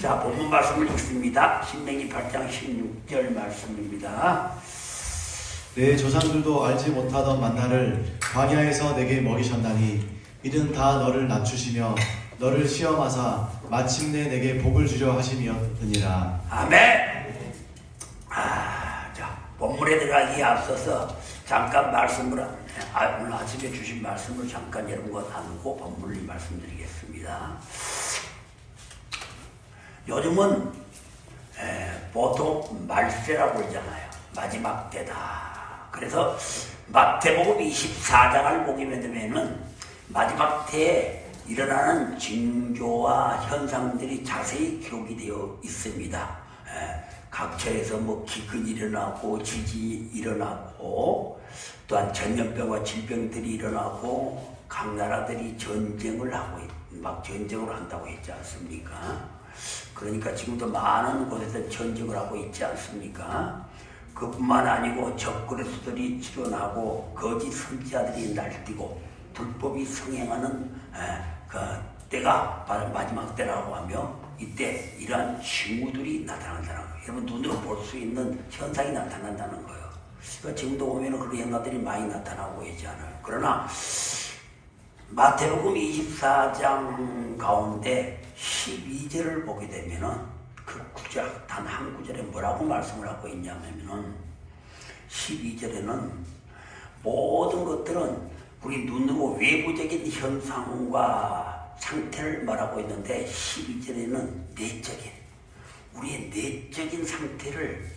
자, 본문 말씀을 읽습니다. 신명기 8장 16절 말씀입니다. 내 조상들도 알지 못하던 만나를 광야에서 내게 먹이셨나니 이는 다 너를 낮추시며 너를 시험하사 마침내 내게 복을 주려 하심이었느니라. 아멘. 자, 본문에 들어가기에 앞서서 잠깐 말씀을 오늘 아침에 주신 말씀을 잠깐 여러분과 나누고 본문을 말씀드리겠습니다. 요즘은 보통 말세라고 그러잖아요. 마지막 때다. 그래서 마태복음 24장을 보게 되면은 마지막 때에 일어나는 징조와 현상들이 자세히 기록이 되어 있습니다. 각처에서 기근이 일어나고 지진이 일어나고 또한 전염병과 질병들이 일어나고 각 나라들이 전쟁을 하고 막 전쟁을 한다고 했지 않습니까? 그러니까 지금도 많은 곳에서 전쟁을 하고 있지 않습니까? 그뿐만 아니고 적그리스도들이 일어나고 거짓 선지자들이 날뛰고 불법이 성행하는 그 때가 바로 마지막 때라고 하며 이때 이러한 징후들이 나타난다는 거예요. 여러분 눈으로 볼 수 있는 현상이 나타난다는 거예요. 그러니까 지금도 보면 그런 현상들이 많이 나타나고 있지 않아요. 그러나 마태복음 24장 가운데 12절을 보게 되면은 그 구절 단 한 구절에 뭐라고 말씀을 하고 있냐면은 12절에는 모든 것들은 우리 눈으로 외부적인 현상과 상태를 말하고 있는데 12절에는 내적인 우리의 내적인 상태를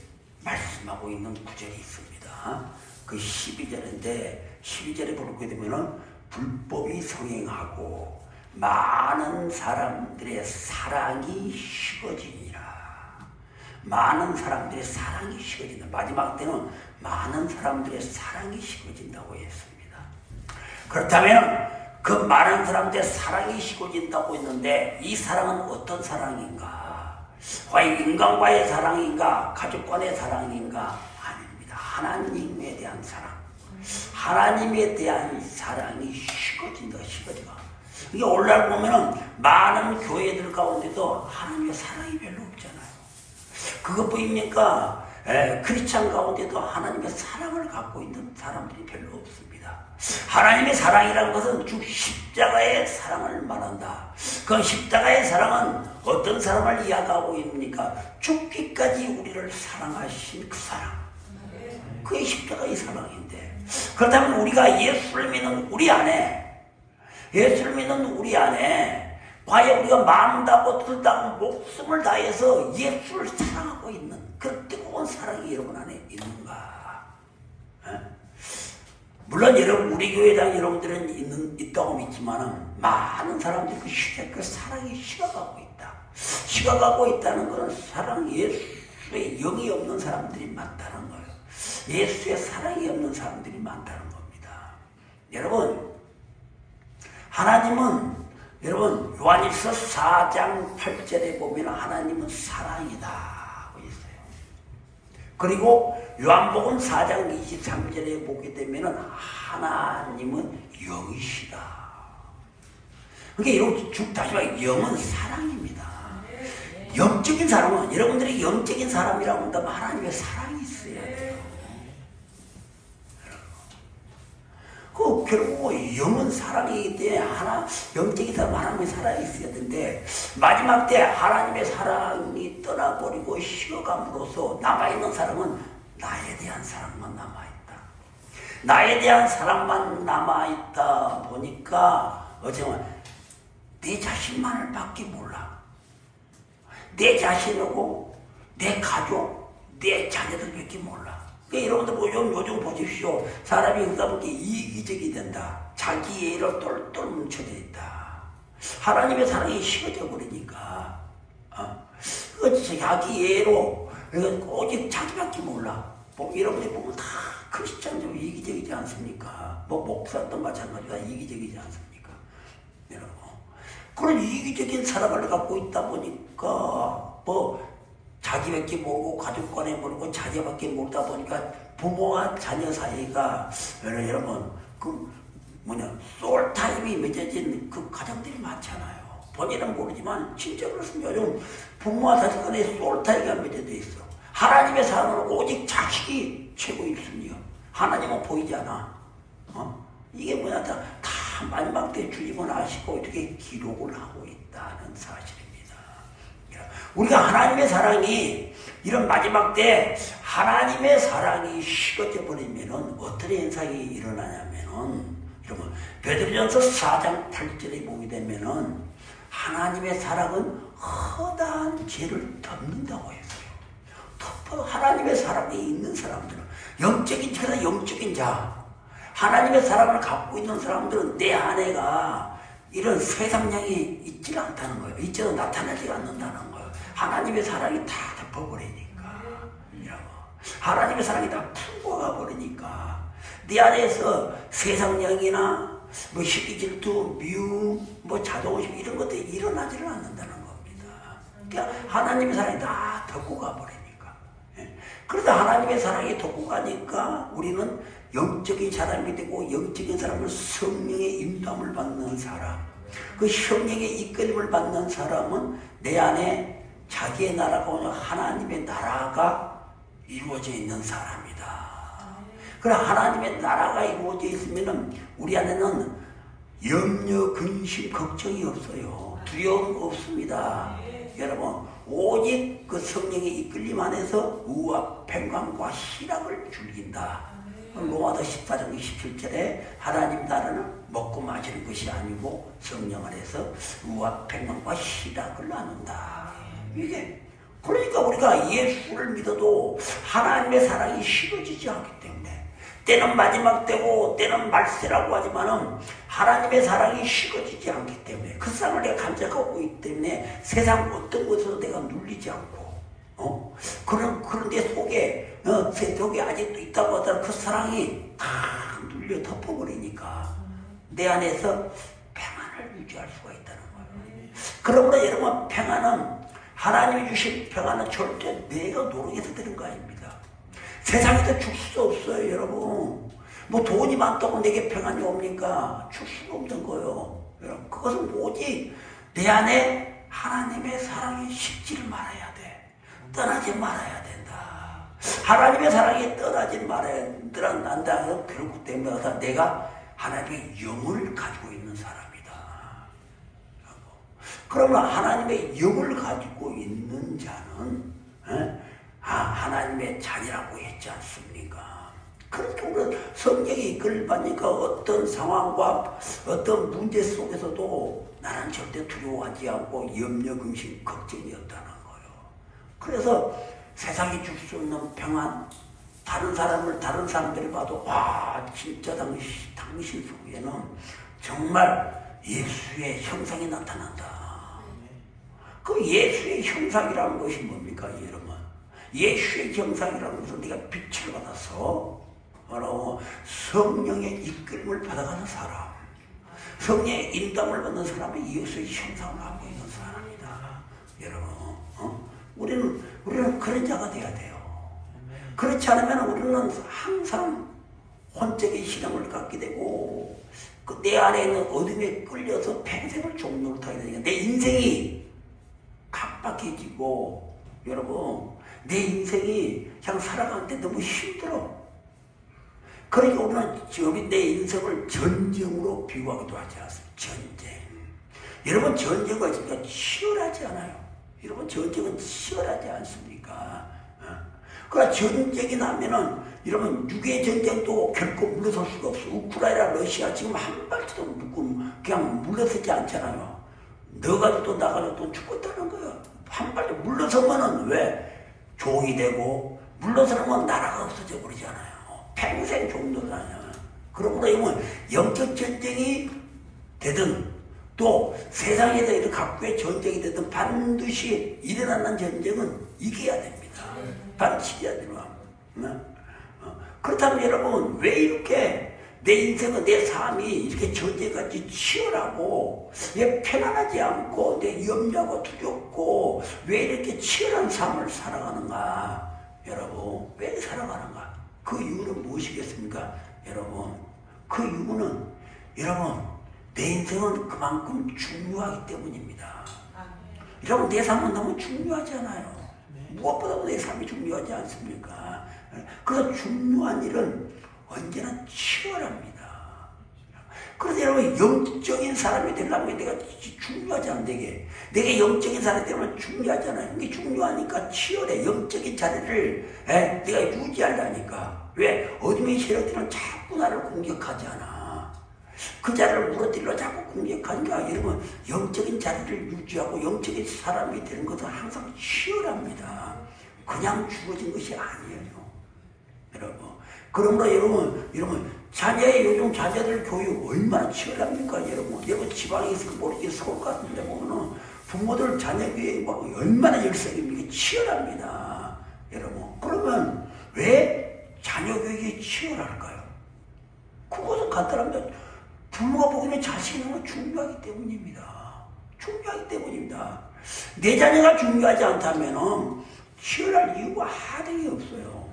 말씀하고 있는 구절이 있습니다. 그 12절인데 12절에 보게 되면은 불법이 성행하고 많은 사람들의 사랑이 식어지니라. 많은 사람들의 사랑이 식어진다. 마지막 때는 많은 사람들의 사랑이 식어진다고 했습니다. 그렇다면 그 많은 사람들의 사랑이 식어진다고 했는데 이 사랑은 어떤 사랑인가? 과연 인간과의 사랑인가? 가족 간의 사랑인가? 아닙니다. 하나님에 대한 사랑. 하나님에 대한 사랑이 식어진다. 이게 오늘날 보면은 많은 교회들 가운데도 하나님의 사랑이 별로 없잖아요. 그것뿐입니까? 크리스찬 가운데도 하나님의 사랑을 갖고 있는 사람들이 별로 없습니다. 하나님의 사랑이라는 것은 즉 십자가의 사랑을 말한다. 그 십자가의 사랑은 어떤 사랑을 이야기하고 있습니까? 죽기까지 우리를 사랑하신 그 사랑. 그게 십자가의 사랑인데 그렇다면 우리가 예수를 믿는 우리 안에 과연 우리가 마음 다하고 뜻 다하고 목숨을 다해서 예수를 사랑하고 있는 그 뜨거운 사랑이 여러분 안에 있는가? 물론 여러분 우리 교회당 여러분들은 있다고 믿지만 많은 사람들이 그 사랑이 식어가고 있다. 식어가고 있다는 것은 사랑 예수의 영이 없는 사람들이 많다는 거예요. 예수의 사랑이 없는 사람들이 많다는 겁니다. 여러분 하나님은 여러분 요한일서 4장 8절에 보면 하나님은 사랑이다 하고 있어요. 그리고 요한복음 4장 23절에 보게 되면 하나님은 영이시다. 그러니까 다시 말해 영은 사랑입니다. 영적인 사람은 여러분들이 영적인 사람이라고 한다면 하나님의 사랑이 있어야 돼요. 결국 영은 사랑이기 때문에 영적인 사람 하나님의 사랑이 있어야 되는데 마지막 때 하나님의 사랑이 떠나버리고 식어감으로써 남아있는 사랑은 나에 대한 사랑만 남아있다. 나에 대한 사랑만 남아있다 보니까 어쩌면 내 자신만을 밖에 몰라. 내 자신하고 내 가족, 내 자녀들밖에 몰라. 그러니까 여러분들 요즘 보십시오. 사람이 그러다 보니까 이기적이 된다. 자기 애를 똘똘 뭉쳐져 있다. 하나님의 사랑이 식어져 버리니까 자기 애로 오직 자기밖에 몰라. 여러분들이 보면 다 크리스찬도 이기적이지 않습니까? 목사도 마찬가지가 이기적이지 않습니까? 여러분 그런 이기적인 사랑을 갖고 있다 보니까 자기밖에 모르고 가족 간에 모르고 자녀밖에 모르다 보니까 부모와 자녀 사이가 여러분 소울타임이 맺어진 그 가정들이 많잖아요. 본인은 모르지만 진짜 그렇습니다. 요즘 부모와 자식 간에 솔타이가 맺어져 있어. 하나님의 사랑은 오직 자식이 최고 1순위야. 하나님은 보이지 않아. 이게 뭐냐, 다 마지막 때 주님은 아시고 이렇게 기록을 하고 있다는 사실입니다. 우리가 하나님의 사랑이 이런 마지막 때 하나님의 사랑이 식어져 버리면은 어떤 현상이 일어나냐면은, 여러분 베드로전서 4장 8절에 보게 되면은 하나님의 사랑은 허다한 죄를 덮는다고 했어요. 덮어. 하나님의 사랑이 있는 사람들은, 영적인 자나 영적인 자, 하나님의 사랑을 갖고 있는 사람들은 내 안에가 이런 세상량이 있지 않다는 거예요. 있지도 나타나지 않는다는 거예요. 하나님의 사랑이 다 덮어버리니까. 하나님의 사랑이 다 풀어가 버리니까 네 안에서 세상량이나 뭐 시기 질투, 미움, 뭐 자존심 이런 것들이 일어나지를 않는다는 겁니다. 그러니까 하나님의 사랑이 다 덮고 가버리니까. 그러다 하나님의 사랑이 덮고 가니까 우리는 영적인 사람이 되고, 영적인 사람은 성령의 인도함을 받는 사람, 그 성령의 이끌림을 받는 사람은 내 안에 자기의 나라가 오늘 하나님의 나라가 이루어져 있는 사람이다. 그럼 하나님의 나라가 이루어져 있으면 우리 안에는 염려, 근심, 걱정이 없어요. 두려움 없습니다. 여러분, 오직 그 성령의 이끌림 안에서 의와 평강과 희락을 즐긴다. 로마서 14장 27절에 하나님 나라는 먹고 마시는 것이 아니고 성령 안에서 의와 평강과 희락을 나눈다. 이게 그러니까 우리가 예수를 믿어도 하나님의 사랑이 식어지지 않기 때문에, 때는 마지막 때고 때는 말세라고 하지만은 하나님의 사랑이 식어지지 않기 때문에, 그 사랑을 내가 간직하고 있기 때문에 세상 어떤 것에도 내가 눌리지 않고, 그런 데 속에 속에 아직도 있다고 하더라도 그 사랑이 다 눌려 덮어버리니까 내 안에서 평안을 유지할 수가 있다는 거예요. 그러므로 여러분, 평안은, 하나님이 주신 평안은 절대 내가 노력해서 되는 거 아닙니다. 세상에서 줄 수 없어요, 여러분. 뭐 돈이 많다고 내게 평안이 옵니까? 줄 수가 없는 거예요. 여러분, 그것은 오직 내 안에 하나님의 사랑이 식지를 말아야 돼. 떠나지 말아야 된다. 하나님의 사랑이 떠나지 말아야 난다. 결국 때문에 내가 하나님의 영을 가지고 있는 사람이다. 그러면 하나님의 영을 가지고 있는 자는 하나님의 자녀라고 했지 않습니까? 그렇게 우리는 성령이 이끌받으니까 어떤 상황과 어떤 문제 속에서도 나는 절대 두려워하지 않고 염려, 근심, 걱정이 없다는 거예요. 그래서 세상이 줄 수 없는 평안, 다른 사람들이 봐도 와, 진짜 당신 속에는 정말 예수의 형상이 나타난다. 그 예수의 형상이라는 것이 뭡니까, 여러분? 예수의 형상이라는 것은 네가 빛을 받아서 바로 성령의 이끌림을 받아가는 사람, 성령의 인도함을 받는 사람이 예수의 형상을 갖고 있는 사람이다. 여러분, 우리는 그런 자가 돼야 돼요. 그렇지 않으면 우리는 항상 혼적인 신앙을 갖게 되고, 내 안에 있는 어둠에 끌려서 평생을 종노릇하게 되니까 내 인생이 각박해지고, 여러분, 내 인생이 그냥 살아가는데 너무 힘들어. 그러니까 우리는 내 인생을 전쟁으로 비유하기도 하지 않습니까? 전쟁. 여러분, 전쟁은 진짜 치열하지 않아요. 여러분, 전쟁은 치열하지 않습니까? 그러나 전쟁이 나면은, 여러분, 육의 전쟁도 결코 물러설 수가 없어. 우크라이나, 러시아 지금 한 발치도 그냥 물러서지 않잖아요. 너가지고 나가지고 죽었다는 거예요. 한 발도 물러서면은 왜? 종이 되고, 물러서면 나라가 없어져 버리잖아요. 평생 종노릇하냐. 그러므로 영적 전쟁이 되든 또 세상에서 이런 각국의 전쟁이 되든 반드시 일어나는 전쟁은 이겨야 됩니다. 반드시 이겨야 됩니다. 그렇다면 여러분, 왜 이렇게 내 인생은, 내 삶이 이렇게 전쟁같이 치열하고, 왜 편안하지 않고, 내 염려하고 두렵고, 왜 이렇게 치열한 삶을 살아가는가? 여러분, 왜 살아가는가? 그 이유는 무엇이겠습니까? 여러분, 그 이유는, 여러분, 내 인생은 그만큼 중요하기 때문입니다. 여러분, 내 삶은 너무 중요하잖아요. 무엇보다도 내 삶이 중요하지 않습니까? 그래서 중요한 일은 언제나 치열합니다. 그래서 여러분, 영적인 사람이 되려면 내가 중요하지 않은 내게 영적인 사람이 되면 중요하잖아요. 이게 중요하니까 치열해. 영적인 자리를 내가 유지하려니까. 왜? 어둠의 세력들은 자꾸 나를 공격하잖아. 그 자리를 무너뜨리려 자꾸 공격하니까 여러분, 영적인 자리를 유지하고 영적인 사람이 되는 것은 항상 치열합니다. 그냥 주어진 것이 아니에요. 여러분. 그러므로 여러분, 자녀의 요즘 자녀들 교육 얼마나 치열합니까, 여러분? 여러분, 지방에 있을 모르게 서울 같은 데 보면은 부모들 자녀 교육 얼마나 열성입니까? 치열합니다. 여러분. 그러면 왜 자녀 교육이 치열할까요? 그것은 간단합니다. 부모가 보기에는 자식이 너무 중요하기 때문입니다. 중요하기 때문입니다. 내 자녀가 중요하지 않다면 치열할 이유가 하등이 없어요.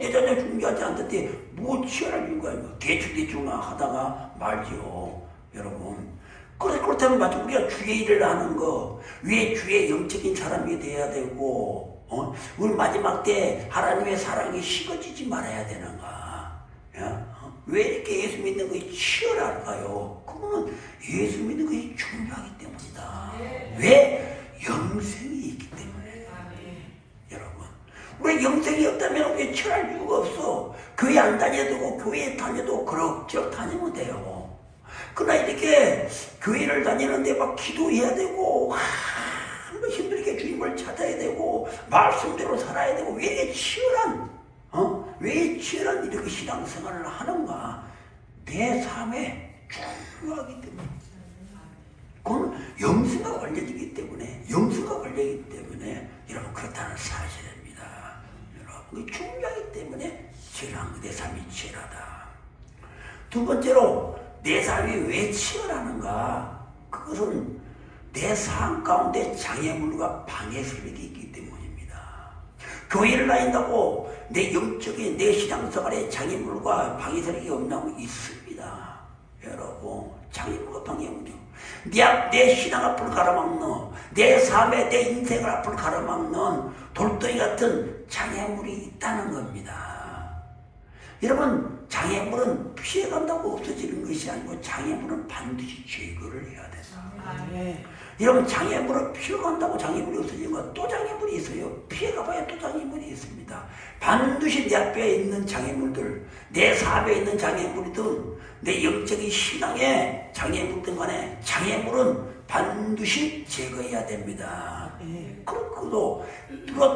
내 자녀 중요하지 않던데 뭐 치열할 이유가 있고 대충 하다가 말지요. 여러분. 그렇다면 맞죠. 우리가 주의 일을 하는 거, 왜 주의 영적인 사람이 돼야 되고, 우리 마지막 때 하나님의 사랑이 식어지지 말아야 되는가? 왜 이렇게 예수 믿는 것이 치열할까요? 그거는 예수 믿는 것이 중요하기 때문이다. 왜? 영생이 있기 때문에. 여러분, 우리 영생이 없다면 우리 치열할 이유가 없어. 교회 안 다녀도 교회에 다녀도 그럭저럭 다니면 돼요. 그러나 이렇게 교회를 다니는데 막 기도해야 되고 힘들게 주님을 찾아야 되고 말씀대로 살아야 되고 왜 이렇게 치열한 왜 치열한 이렇게 신앙생활을 하는가? 내 삶에 중요하기 때문에. 그건 영생과 관련이기 때문에, 여러분, 그렇다는 사실입니다. 여러분, 중요하기 때문에 치열한 내 삶이 치열하다. 두 번째로, 내 삶이 왜 치열하는가? 그것은 내 삶 가운데 장애물과 방해 세력이 있기 때문입니다. 교회를 다닌다고 내 영적인 내 신앙생활에 장애물과 방해 세력이 없냐고 있습니다. 여러분, 장애물과 방해물이요. 내 신앙 앞을 가로막는, 내 삶에 내 인생을 앞을 가로막는 돌덩이 같은 장애물이 있다는 겁니다. 여러분, 장애물은 피해간다고 없어지는 것이 아니고 장애물은 반드시 제거를 해야 된다. 여러분, 장애물을 피해간다고 장애물이 없어지는 건 또 장애물이 있어요. 피해가봐야 또 장애물이 있습니다. 반드시 내 앞에 있는 장애물들, 내 삶에 있는 장애물이든 내 영적인 신앙의 장애물든 간에 장애물은 반드시 제거해야 됩니다. 그리고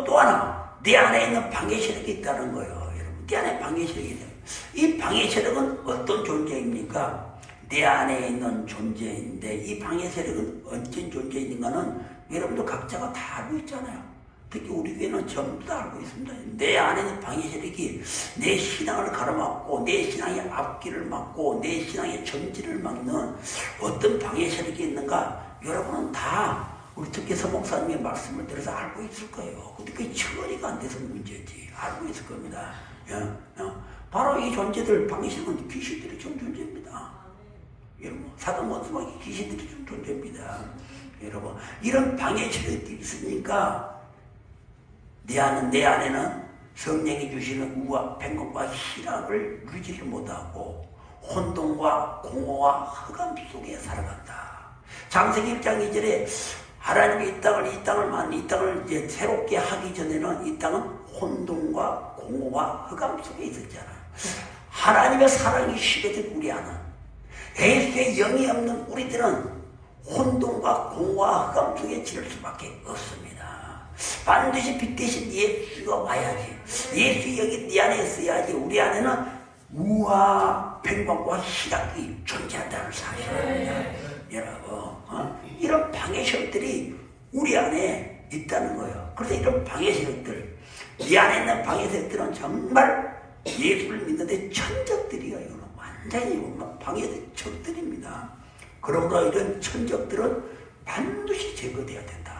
또 하나, 내 안에 있는 방해 세력이 있다는 거예요. 여러분, 내 안에 방해 세력이 있다. 이 방해 세력은 어떤 존재입니까? 내 안에 있는 존재인데 이 방해 세력은 어떤 존재인가는 여러분도 각자가 다 알고 있잖아요. 특히 우리 교회는 전부 다 알고 있습니다. 내 안에 있는 방해 세력이 내 신앙을 가로막고 내 신앙의 앞길을 막고 내 신앙의 정지를 막는 어떤 방해 세력이 있는가 여러분은 다 우리 특히 서목사님의 말씀을 들어서 알고 있을 거예요. 근데 그게 처리가 안 돼서 문제지. 알고 있을 겁니다. 바로 이 존재들, 방해 세력은 귀신들이 좀 존재입니다. 여러분, 사단 원수막이 귀신들이 좀 존재입니다. 여러분, 이런 방해 세력들이 있으니까 내 안에는 성령이 주시는 우와, 평강과 희락을 누리지를 못하고 혼돈과 공허와 흑암 속에 살아간다. 창세기 1장 2절에 하나님이 이 땅을 이제 새롭게 하기 전에는 이 땅은 혼돈과 공허와 흑암 속에 있었잖아요. 하나님의 사랑이 식어진 우리 안은, 예수의 영이 없는 우리들은 혼돈과 공허와 흑암 속에 지를 수밖에 없습니다. 반드시 빛 대신 예수가 와야지. 예수의 영이 네 안에 있어야지. 우리 안에는 우와, 평강과 희락이 존재한다는 사실입니다. 여러분, 이런 방해 세력들이 우리 안에 있다는 거예요. 그래서 이런 방해 세력들, 네 안에 있는 방해 세력들은 정말 예수를 믿는데 천적들이에요. 완전히 방해 적들입니다. 그러므로 이런 천적들은 반드시 제거돼야 된다.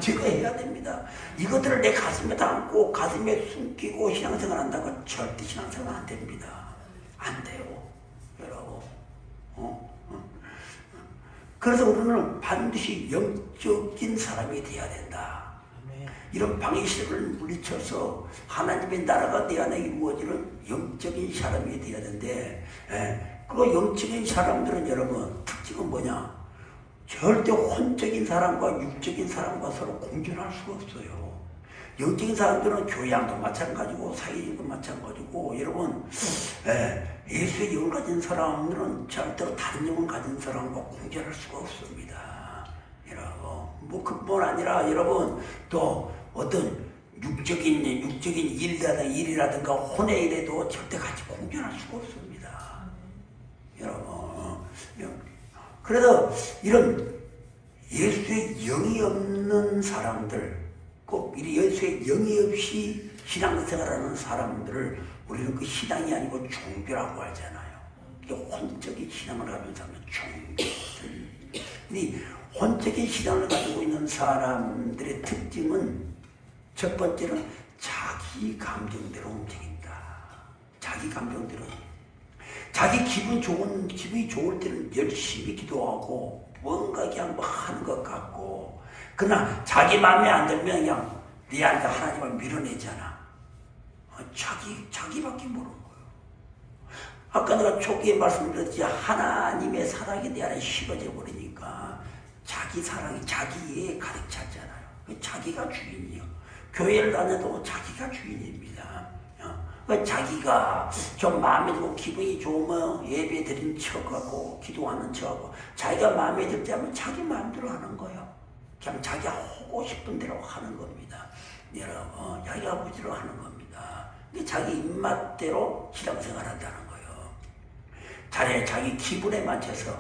제거해야 됩니다. 이것들을 내 가슴에 담고 가슴에 숨기고 신앙생활 한다고 절대 신앙생활 안 됩니다. 안 돼요. 여러분. 그래서 우리는 반드시 영적인 사람이 되어야 된다. 이런 방해시를 물리쳐서 하나님의 나라가 내 안에 이루어지는 영적인 사람이 되어야 되는데, 그 영적인 사람들은 여러분 특징은 뭐냐? 절대 혼적인 사람과 육적인 사람과 서로 공존할 수가 없어요. 영적인 사람들은 교양도 마찬가지고 사회적도 마찬가지고, 여러분 예수의 영을 가진 사람들은 절대로 다른 영을 가진 사람과 공존할 수가 없습니다. 여러분 뭐 그뿐 아니라 여러분 또 어떤 육적인 일이라든가 혼의 일에도 절대 같이 공존할 수가 없습니다. 여러분 그래서 이런 예수의 영이 없는 사람들, 꼭 예수의 영이 없이 신앙생활하는 사람들을 우리는 그 신앙이 아니고 종교라고 하잖아요. 혼적인 신앙을 가진 사람은 종교. 이 혼적인 신앙을 가지고 있는 사람들의 특징은 첫 번째는 자기 감정대로 움직인다. 자기 감정대로. 자기 기분이 좋을 때는 열심히 기도하고 뭔가 그냥 뭐 하는 것 같고, 그러나 자기 마음에 안 들면 그냥 네 안에 하나님을 밀어내잖아. 자기밖에 모르는 거예요. 아까 내가 초기에 말씀드렸지, 하나님의 사랑이 내 안에 식어져 버리니까 자기 사랑이 자기에 가득 찼잖아요. 자기가 주인이요. 교회를 다녀도 자기가 주인입니다. 자기가 좀 마음에 들고 기분이 좋으면 예배 드린 척하고 기도하는 척하고, 자기가 마음에 들지 않으면 자기 마음대로 하는 거예요. 그냥 자기가 하고 싶은 대로 하는 겁니다. 여러분, 자기가 하고 싶은 대로 하는 겁니다. 자기 입맛대로 신앙생활 한다는 거예요. 자기 기분에 맞춰서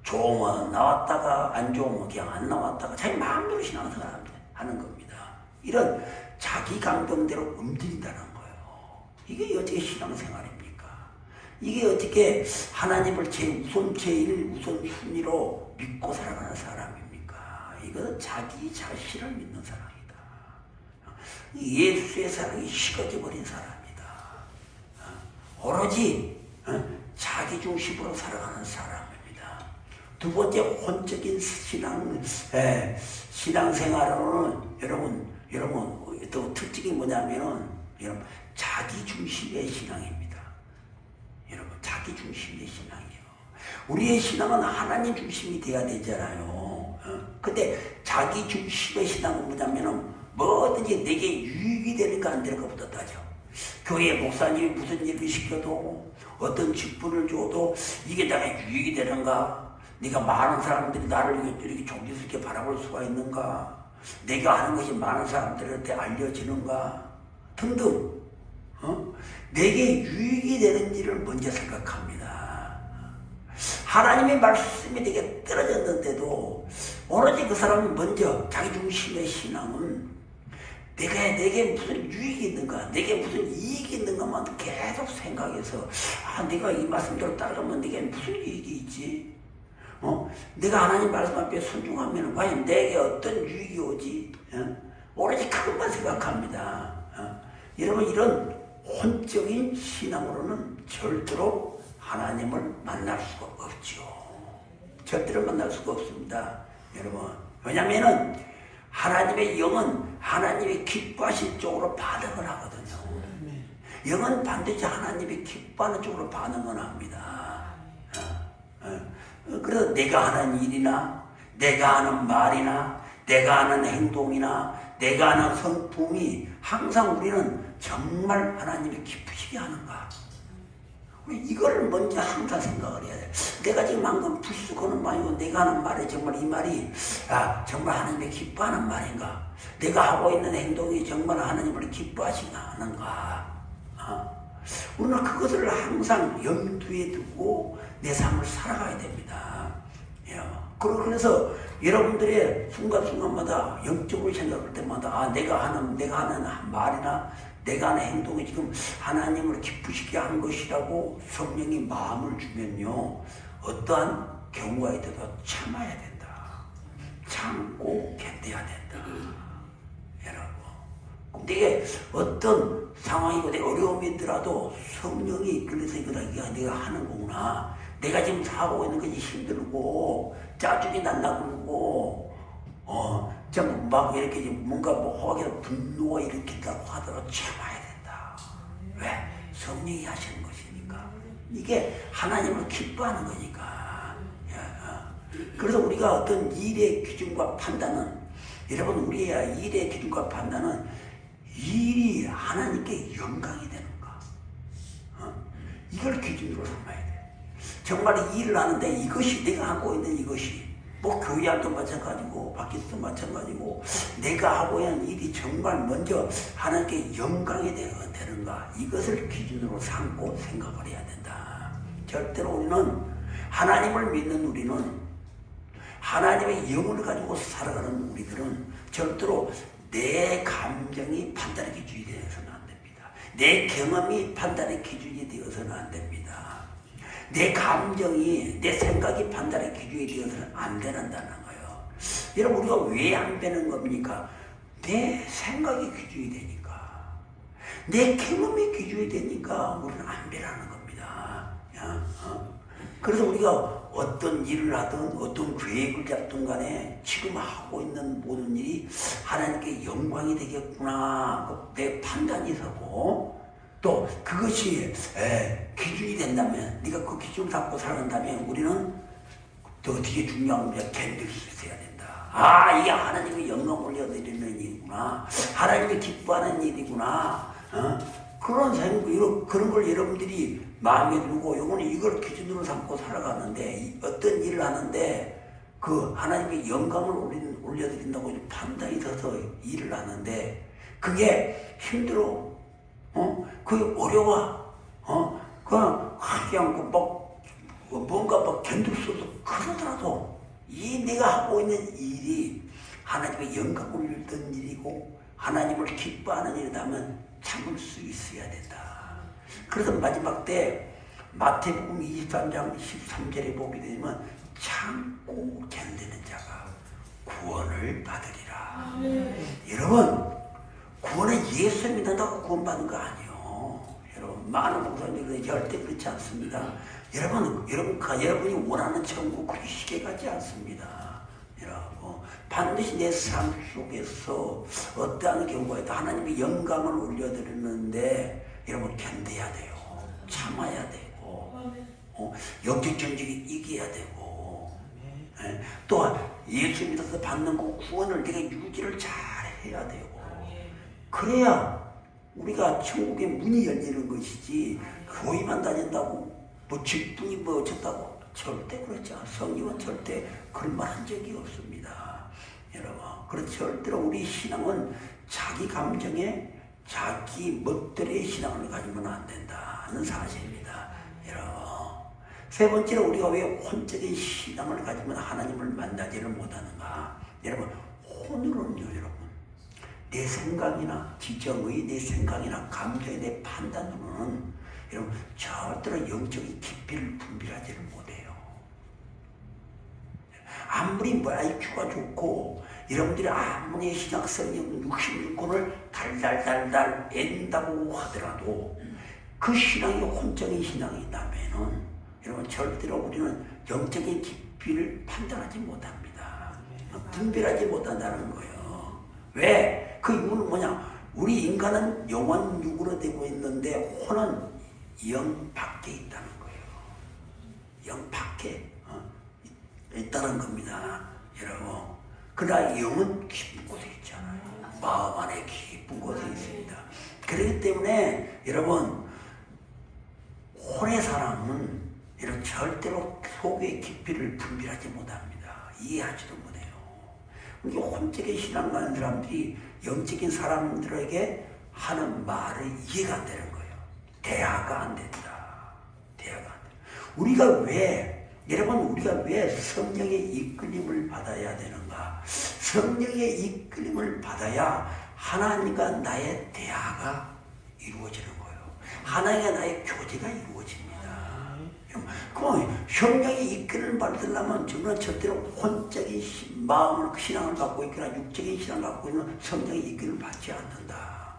좋으면 나왔다가 안 좋으면 그냥 안 나왔다가 자기 마음대로 신앙생활 하는 겁니다. 이런 자기 감정대로 움직인다는 거예요. 이게 어떻게 신앙생활입니까? 이게 어떻게 하나님을 제일 우선순위로 믿고 살아가는 사람입니까? 이것은 자기 자신을 믿는 사람이다. 예수의 사랑이 식어져 버린 사람이다. 오로지 자기 중심으로 살아가는 사람입니다. 두 번째, 혼적인 신앙생활로는 여러분 또 특징이 뭐냐면은 여러분 자기 중심의 신앙입니다. 여러분 자기 중심의 신앙이요. 우리의 신앙은 하나님 중심이 돼야 되잖아요. 근데 자기 중심의 신앙은 뭐냐면은 뭐든지 내게 유익이 되는가 안 되는가 보다 따져. 교회 목사님이 무슨 일을 시켜도 어떤 직분을 줘도 이게 내가 유익이 되는가? 네가 많은 사람들이 나를 이렇게 존경스럽게 바라볼 수가 있는가? 내가 하는 것이 많은 사람들한테 알려지는가? 등등. 내게 유익이 되는지를 먼저 생각합니다. 하나님의 말씀이 내게 떨어졌는데도 오로지 그 사람은 먼저 자기 중심의 신앙은 내게 무슨 유익이 있는가, 내게 무슨 이익이 있는가만 계속 생각해서, 내가 이 말씀대로 따라가면 내게 무슨 이익이 있지? 내가 하나님 말씀 앞에 순종하면 과연 내게 어떤 유익이 오지? 오로지 그것만 생각합니다. 여러분, 이런 혼적인 신앙으로는 절대로 하나님을 만날 수가 없죠. 절대로 만날 수가 없습니다. 여러분, 왜냐면은 하나님의 영은 하나님이 기뻐하실 쪽으로 반응을 하거든요. 영은 반드시 하나님이 기뻐하는 쪽으로 반응을 합니다. 그래서 내가 하는 일이나 내가 하는 말이나 내가 하는 행동이나 내가 하는 성품이 항상 우리는 정말 하나님이 기쁘시게 하는가? 이걸 먼저 항상 생각을 해야 돼. 내가 지금 방금 불쑥하는 말이고 내가 하는 말이 정말 이 말이 정말 하나님이 기뻐하는 말인가? 내가 하고 있는 행동이 정말 하나님을 기뻐하시는가? 우리는 그것을 항상 염두에 두고 내 삶을 살아가야 됩니다. 그래서 여러분들의 순간순간마다 영적으로 생각할 때마다 내가 하는 말이나 내가 하는 행동이 지금 하나님을 기쁘시게 하는 것이라고 성령이 마음을 주면요, 어떠한 경우가 있어도 참아야 된다. 참고 견뎌야 된다. 여러분, 내게 어떤 상황이고 내 어려움이 있더라도 성령이 이끌려서 이거다, 내가 하는 거구나. 내가 지금 살고 있는 것이 힘들고 짜증이 난다 그러고 좀 막 이렇게 뭔가 뭐 호하게 분노가 일으킨다고 하더라도 참아야 된다. 왜? 성령이 하시는 것이니까. 이게 하나님을 기뻐하는 거니까. 그래서 우리가 어떤 일의 기준과 판단은, 여러분, 우리의 일의 기준과 판단은 일이 하나님께 영광이 되는가, 이걸 기준으로 삼아야 돼. 정말 일을 하는데 이것이, 내가 하고 있는 이것이, 뭐 교회도 마찬가지고 밖에서도 마찬가지고, 내가 하고 있는 일이 정말 먼저 하나님께 영광이 되는가, 이것을 기준으로 삼고 생각을 해야 된다. 절대로 우리는, 하나님을 믿는 우리는, 하나님의 영을 가지고 살아가는 우리들은 절대로 내 감정이 판단의 기준이 되어서는 안 됩니다. 내 경험이 판단의 기준이 되어서는 안 됩니다. 내 감정이, 내 생각이 판단의 기준이 되어서는 안 된다는 거예요. 여러분, 우리가 왜 안 되는 겁니까? 내 생각이 기준이 되니까, 내 경험이 기준이 되니까 우리는 안 되라는 겁니다. 그래서 우리가 어떤 일을 하든 어떤 계획을 잡든 간에 지금 하고 있는 모든 일이 하나님께 영광이 되겠구나, 내 판단이 서고, 또 그것이 기준이 된다면, 네가 그 기준을 잡고 살아간다면 우리는 또 어떻게 중요한 게 견딜 수 있어야 된다. 이게 하나님의 영광을 올려드리는 일이구나, 하나님이 기뻐하는 일이구나, 그런 생각, 그런 걸 여러분들이 마음에 들고, 요거는 이걸 기준으로 삼고 살아가는데, 어떤 일을 하는데 그 하나님의 영광을 올려드린다고 판단이 서서 일을 하는데, 그게 힘들어, 그게 어려워, 그냥 뭔가 막 견딜 수 없어. 그러더라도 이 내가 하고 있는 일이 하나님의 영광을 올리던 일이고 하나님을 기뻐하는 일이라면 참을 수 있어야 된다. 그래서 마지막 때 마태복음 23장 13절에 보게 되면 참고 견디는 자가 구원을 받으리라. 여러분, 구원은 예수 믿는다고 구원받는 거 아니에요. 여러분, 많은 목사님들은 절대 그렇지 않습니다. 여러분이 원하는 천국 그렇게 쉽게 가지 않습니다. 여러분, 반드시 내 삶 속에서 어떠한 경우에도 하나님의 영광을 올려드리는데 여러분 견뎌야 돼요. 참아야 되고, 영적 전쟁에 이겨야 되고, 또한 예수 믿어서 받는 그 구원을 내가 유지를 잘 해야 되고, 그래야 우리가 천국의 문이 열리는 것이지, 교회만 다닌다고 뭐 직분이 뭐 어쩌다고 절대 그렇지 않아요. 성령은 절대 그런 말 한 적이 없습니다. 여러분, 그래서 절대로 우리 신앙은 자기 감정에 자기 멋대로의 신앙을 가지면 안 된다는 사실입니다. 여러분, 세 번째로 우리가 왜 혼적인 신앙을 가지면 하나님을 만나지를 못하는가? 여러분, 혼으로는요, 여러분, 내 생각이나 지정의 내 생각이나 감정의 내 판단으로는 여러분 절대로 영적인 깊이를 분별하지를 못해요. 아무리 뭐 IQ가 좋고 여러분들이 아무리 신약성경 66권을 달달달달 앤다고 하더라도 그 신앙이 혼적인 신앙이라면은 여러분 절대로 우리는 영적인 깊이를 판단하지 못합니다. 분별하지 못한다는 거예요. 왜? 그 이유는 뭐냐? 우리 인간은 영원 육으로 되고 있는데 혼은 영 밖에 있다는 거예요. 영 밖에 있다는 겁니다. 여러분, 그러나 영은 깊은 곳에 있잖아요. 마음 안에 깊은 곳에 있습니다. 그렇기 때문에 여러분, 혼의 사람은 여러분 절대로 속의 깊이를 분별하지 못합니다. 이해하지도 못해요. 이게 혼적인 신앙 가는 사람들이 영적인 사람들에게 하는 말을 이해가 안 되는 거예요. 대화가 안 된다. 대화가 안 된다. 우리가 왜 성령의 이끌림을 받아야 되는가? 성령의 이끌림을 받아야 하나님과 나의 대화가 이루어지는 거예요. 하나님과 나의 교제가 이루어집니다. 그럼 성령의 이끌림을 받으려면 저는 절대로 혼적인 마음을, 신앙을 갖고 있거나 육적인 신앙을 갖고 있는 성령의 이끌림을 받지 않는다.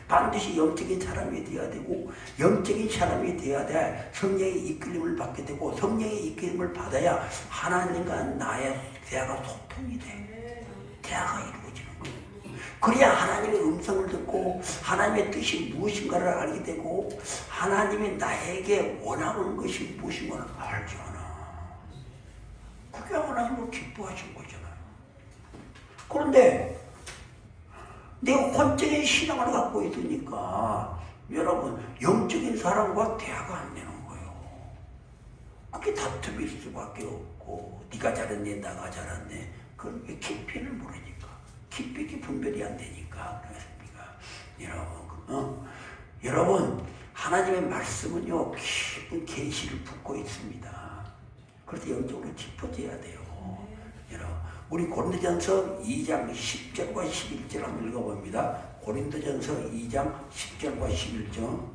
반드시 영적인 사람이 되어야 되고 영적인 사람이 되어야 돼. 성령의 이끌림을 받게 되고 성령의 이끌림을 받아야 하나님과 나의 대화가 소통이 돼. 대화가 이루어지는 거예요. 그래야 하나님의 음성을 듣고 하나님의 뜻이 무엇인가를 알게 되고 하나님이 나에게 원하는 것이 무엇인가를 알지 않아. 그게 하나님을 기뻐하신 거잖아요. 그런데 내가 혼적인 신앙을 갖고 있으니까 여러분 영적인 사람과 대화가 안 되는 거예요. 그게 다툼일 수밖에 없고 네가 잘했네 나가 잘했네. 그건 왜 깊이를 모르니까 깊이 분별이 안 되니까 그렇습니까? 여러분 하나님의 말씀은요 깊은 계시를 붓고 있습니다. 그래서 영적으로 짚어져야 돼요. 여러분 우리 고린도전서 2장 10절과 11절 한번 읽어봅니다. 고린도전서 2장 10절과 11절.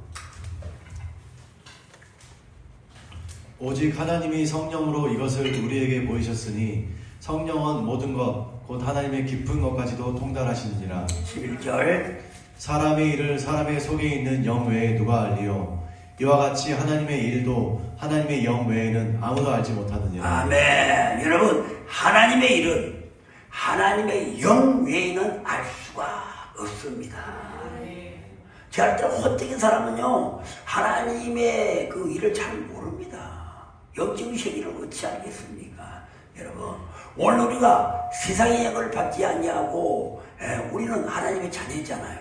오직 하나님이 성령으로 이것을 우리에게 보이셨으니 성령은 모든 것 곧 하나님의 깊은 것까지도 통달하시느니라. 11절. 사람의 일을 사람의 속에 있는 영 외에 누가 알리요? 이와 같이 하나님의 일도 하나님의 영 외에는 아무도 알지 못하느니라. 아멘. 여러분 하나님의 일은 하나님의 영 외에는 알 수가 없습니다. 제가 할 때 혼적인 사람은요 하나님의 그 일을 잘 모릅니다. 영적인 세계를 어찌 알겠습니까? 여러분 오늘 우리가 세상의 영을 받지 않냐고 우리는 하나님의 자녀잖아요.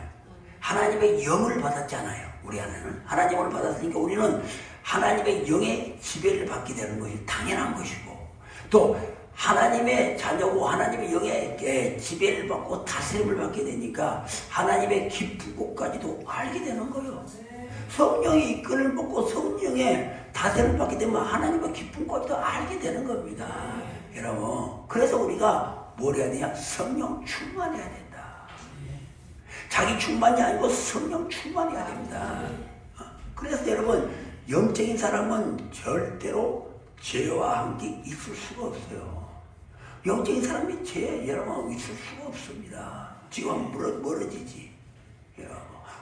하나님의 영을 받았잖아요. 우리 안에는 하나님을 받았으니까 우리는 하나님의 영의 지배를 받게 되는 것이 당연한 것이고 또 하나님의 자녀고 하나님의 영의 지배를 받고 다스림을 받게 되니까 하나님의 깊은 곳까지도 알게 되는 거예요. 성령의 이끌을 받고 성령의 다스림을 받게 되면 하나님의 깊은 곳도 알게 되는 겁니다. 여러분 그래서 우리가 뭘 해야 되냐? 성령 충만해야 된다. 자기 충만이 아니고 성령 충만해야 됩니다. 그래서 여러분 영적인 사람은 절대로 죄와 함께 있을 수가 없어요. 영적인 사람이 죄 여러분 있을 수가 없습니다. 지금 멀어지지. 여러분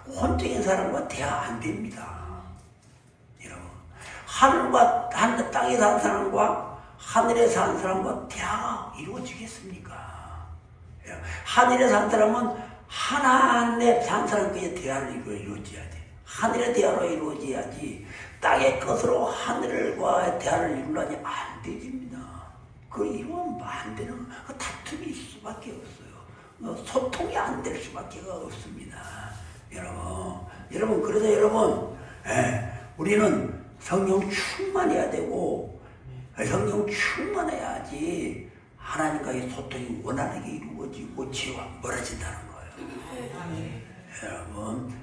혼적인 사람과 대화 안 됩니다. 여러분 하늘과 땅에 사는 사람과 하늘에 사는 사람과 대화가 이루어지겠습니까? 하늘에 사는 사람은 하나님에 사는 사람과의 대화를 이루어져야 돼. 하늘의 대화로 이루어져야지 땅의 것으로 하늘과 대화를 이루려니 안 되집니다. 그걸 이루면 안 되는 다툼이 있을 수밖에 없어요. 소통이 안 될 수밖에 없습니다. 여러분 그래서 여러분 우리는 성령 충만해야 되고 성령 충만해야지 하나님과의 소통이 원활하게 이루어지고 죄와 멀어진다는 거예요. 여러분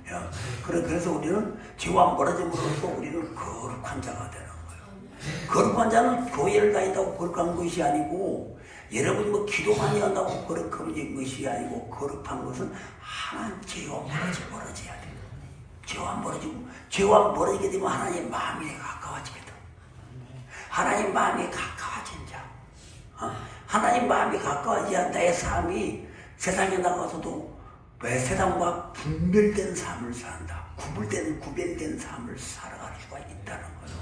그래서 우리는 죄와 멀어짐으로써 우리는 거룩한 자가 되는 거예요. 거룩한 자는 교회를 다닌다고 거룩한 것이 아니고 여러분이 뭐 기도 많이 한다고 거룩한 것이 아니고 거룩한 것은 하나님 죄와 멀어져야 돼요. 죄와 멀어지게 되면 하나님의 마음이 가까워지거든. 하나님 마음이 가까워진 자 하나님 마음이 가까워져야 나의 삶이 세상에 나가서도 왜 세상과 분별된 삶을 산다. 구별된 삶을 살아갈 수가 있다는 거예요.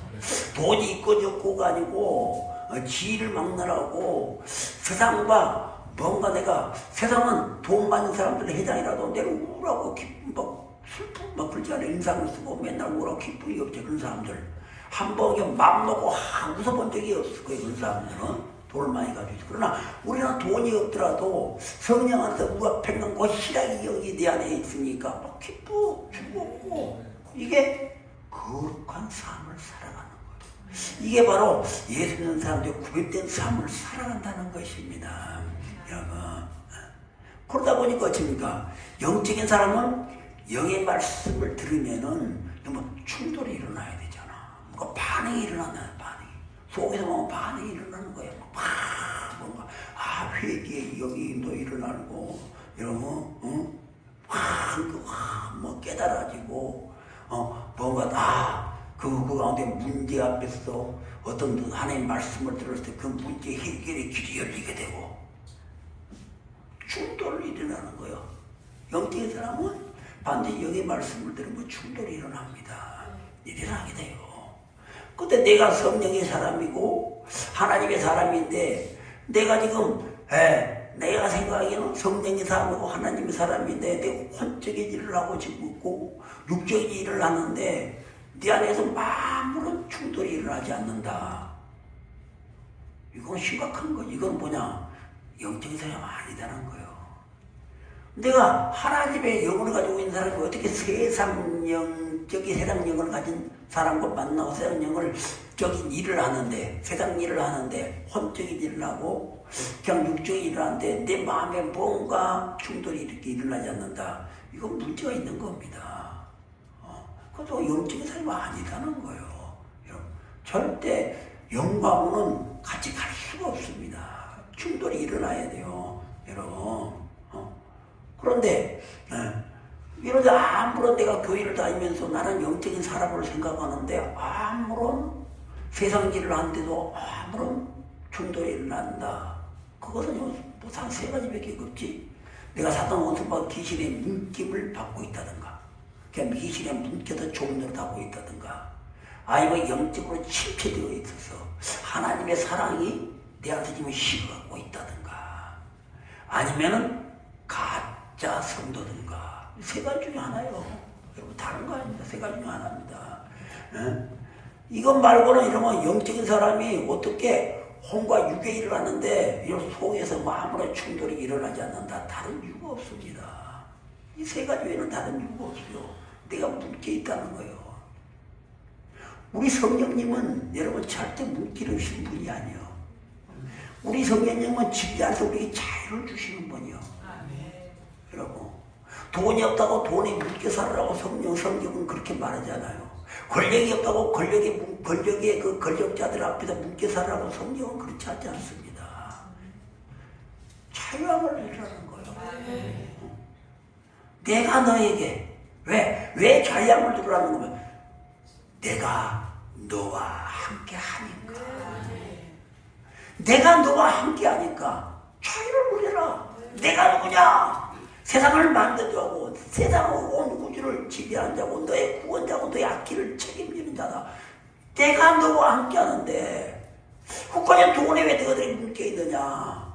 돈이 있고 적고가 아니고 지위를 막느라고 세상과 뭔가 내가 세상은 돈 많은 사람들의 회장이라도 내가 우울하고 기쁨 막 슬픔 막 그러지 않아. 인상을 쓰고 맨날 우울하고 기쁨이 없지. 그런 사람들 한 번 마음 놓고 웃어본 적이 없을 거예요. 그런 사람들은 돈을 많이 가지고 있어. 그러나 우리는 돈이 없더라도 성령한테 우와 평강과 희락이 여기 내 안에 있으니까 막 기쁘고 즐겁고 이게 거룩한 삶을 살아가는 거예요. 이게 바로 예수 믿는 사람들이 구별된 삶을 살아간다는 것입니다. 여러분 그러다 보니까 어떻습니까? 영적인 사람은 영의 말씀을 들으면은 뭐 충돌이 일어나야 되잖아. 뭔가 반응이 일어나는 반응이 속에서 보면 반응이 일어나는 거예요. 뭔가 회개의 영이 일어나는 거 이런 거 뭐 깨달아지고 뭔가 그 가운데 문제 앞에서 어떤 하나님의 말씀을 들었을 때 그 문제 해결의 길이 열리게 되고 충돌이 일어나는 거예요. 영적인 사람은 반드시 여기 말씀을 들으면 충돌이 일어납니다. 일어나게 돼요. 근데 내가 성령의 사람이고 하나님의 사람인데 내가 지금 내가 생각하기에는 성령의 사람이고 하나님의 사람인데 내가 혼적인 일을 하고 지금 있고 육적인 일을 하는데 내 안에서 아무런 충돌이 일어나지 않는다. 이건 심각한 거지. 이건 뭐냐? 영적인 사람이 아니다는 거예요. 내가 하나님의 영을 가지고 있는 사람이 어떻게 세상적인 세상 영을 가진 사람과 만나고 세상 영적인 일을 하는데 세상 일을 하는데 혼적인 일을 하고 그냥 육적인 일을 하는데 내 마음에 뭔가 충돌이 이렇게 일어나지 않는다. 이건 문제가 있는 겁니다. 그래서 영적인 사람이 아니다는 거예요. 여러분, 절대 영광은 같이 갈 수가 없습니다. 충돌이 일어나야 돼요. 여러분. 그런데 이러다 아무런 내가 교회를 다니면서 나는 영적인 사람을 생각하는데 아무런 세상 일을 하는데도 아무런 충돌이 일어난다. 그것은 뭐상 세 가지밖에 없지. 내가 사단 원수와 귀신의 문김을 받고 있다든가 그냥 귀신에 문겨서 좋은 노릇 하고 있다든가 아니면 영적으로 침체되어 있어서 하나님의 사랑이 내한테 지금 식어가고 있다든가 아니면은 가짜 성도든가 세 가지 중에 하나예요. 여러분 다른 거 아닙니다. 세 가지 중에 하나입니다. 이것 말고는 이러면 영적인 사람이 어떻게 혼과 육의 일을 하는데 이 속에서 아무런 충돌이 일어나지 않는다. 다른 이유가 없습니다. 이 세 가지 외에는 다른 이유가 없어요. 내가 묶여 있다는 거예요. 우리 성령님은 여러분 절대 묶이르신 분이 아니에요. 우리 성령님은 진리 안에서 우리에게 자유를 주시는 분이요. 여러분 돈이 없다고 돈에 묶여 살으라고 성경은 그렇게 말하잖아요. 권력이 없다고 권력의 그 권력자들 앞에서 묶여 살으라고 성경은 그렇지 않지 않습니다. 자유함을 이루라는 거예요. 내가 너에게 왜 자유함을 주라는 거면 내가 너와 함께 하니까. 내가 너와 함께 하니까 자유를 누려라. 내가 누구냐? 세상을 만들자고 세상을 온 우주를 지배하는 자고 너의 구원자고 너의 앞길을 책임지는 자다. 내가 너와 함께 하는데 국가의 돈에 왜 너희들이 묶여있느냐?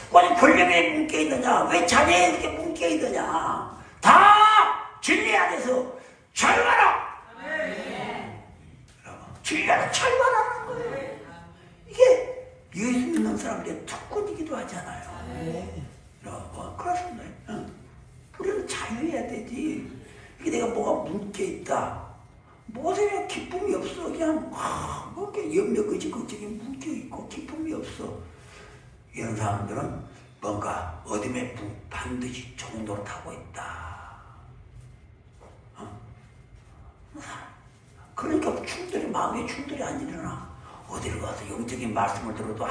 국가의 권력에 묶여있느냐? 왜 자녀에 이렇게 묶여있느냐? 다 진리 안에서 자유하라! 진리 안에서 자유하라는 거예요. 이게 예수 믿는 사람들의 특권이기도 하잖아요. 그렇습니다. 우리는 자유해야 되지. 이게 내가 뭐가 묶여있다. 무엇에 기쁨이 없어. 그냥 뭐 이렇게 염려 그지 걱정이 묶여있고 기쁨이 없어. 이런 사람들은 뭔가 어둠에 반드시 좋은 노릇 하고 있다. 그러니까 충돌이 마음의 충돌이 안 일어나. 어디를 가서 영적인 말씀을 들어도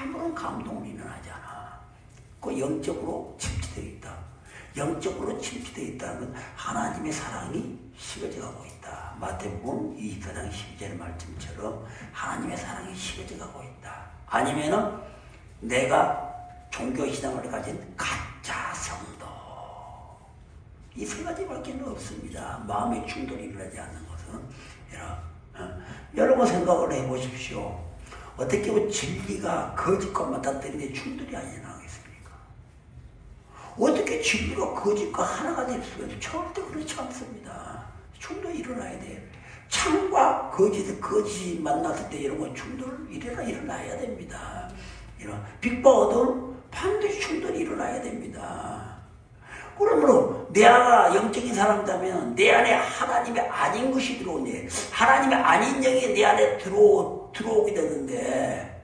아무런 감동이 일어나지 않아. 그 영적으로 침체되어 있다. 영적으로 침체되어 있다는 건 하나님의 사랑이 식어져 가고 있다. 마태복음 24장 12절 말씀처럼 하나님의 사랑이 식어져 가고 있다. 아니면은 내가 종교신앙을 가진 가짜 성도. 이 세 가지밖에 없습니다. 마음의 충돌이 일어나지 않는 것은. 여러분 생각을 해보십시오. 어떻게 보면 진리가 거짓과 맞닥뜨리는데 충돌이 안 일어나겠습니까? 어떻게 진리가 거짓과 하나가 될 수가 있어요? 절대 그렇지 않습니다. 충돌이 일어나야 돼요. 참과 거짓이 만났을 때 이런 건 충돌 일어나야 됩니다. 이런 빛과 어둠 반드시 충돌이 일어나야 됩니다. 그러므로 내가 영적인 사람이라면 내 안에 하나님의 아닌 것이 들어오네. 하나님의 아닌 영이 내 안에 들어오게 되는데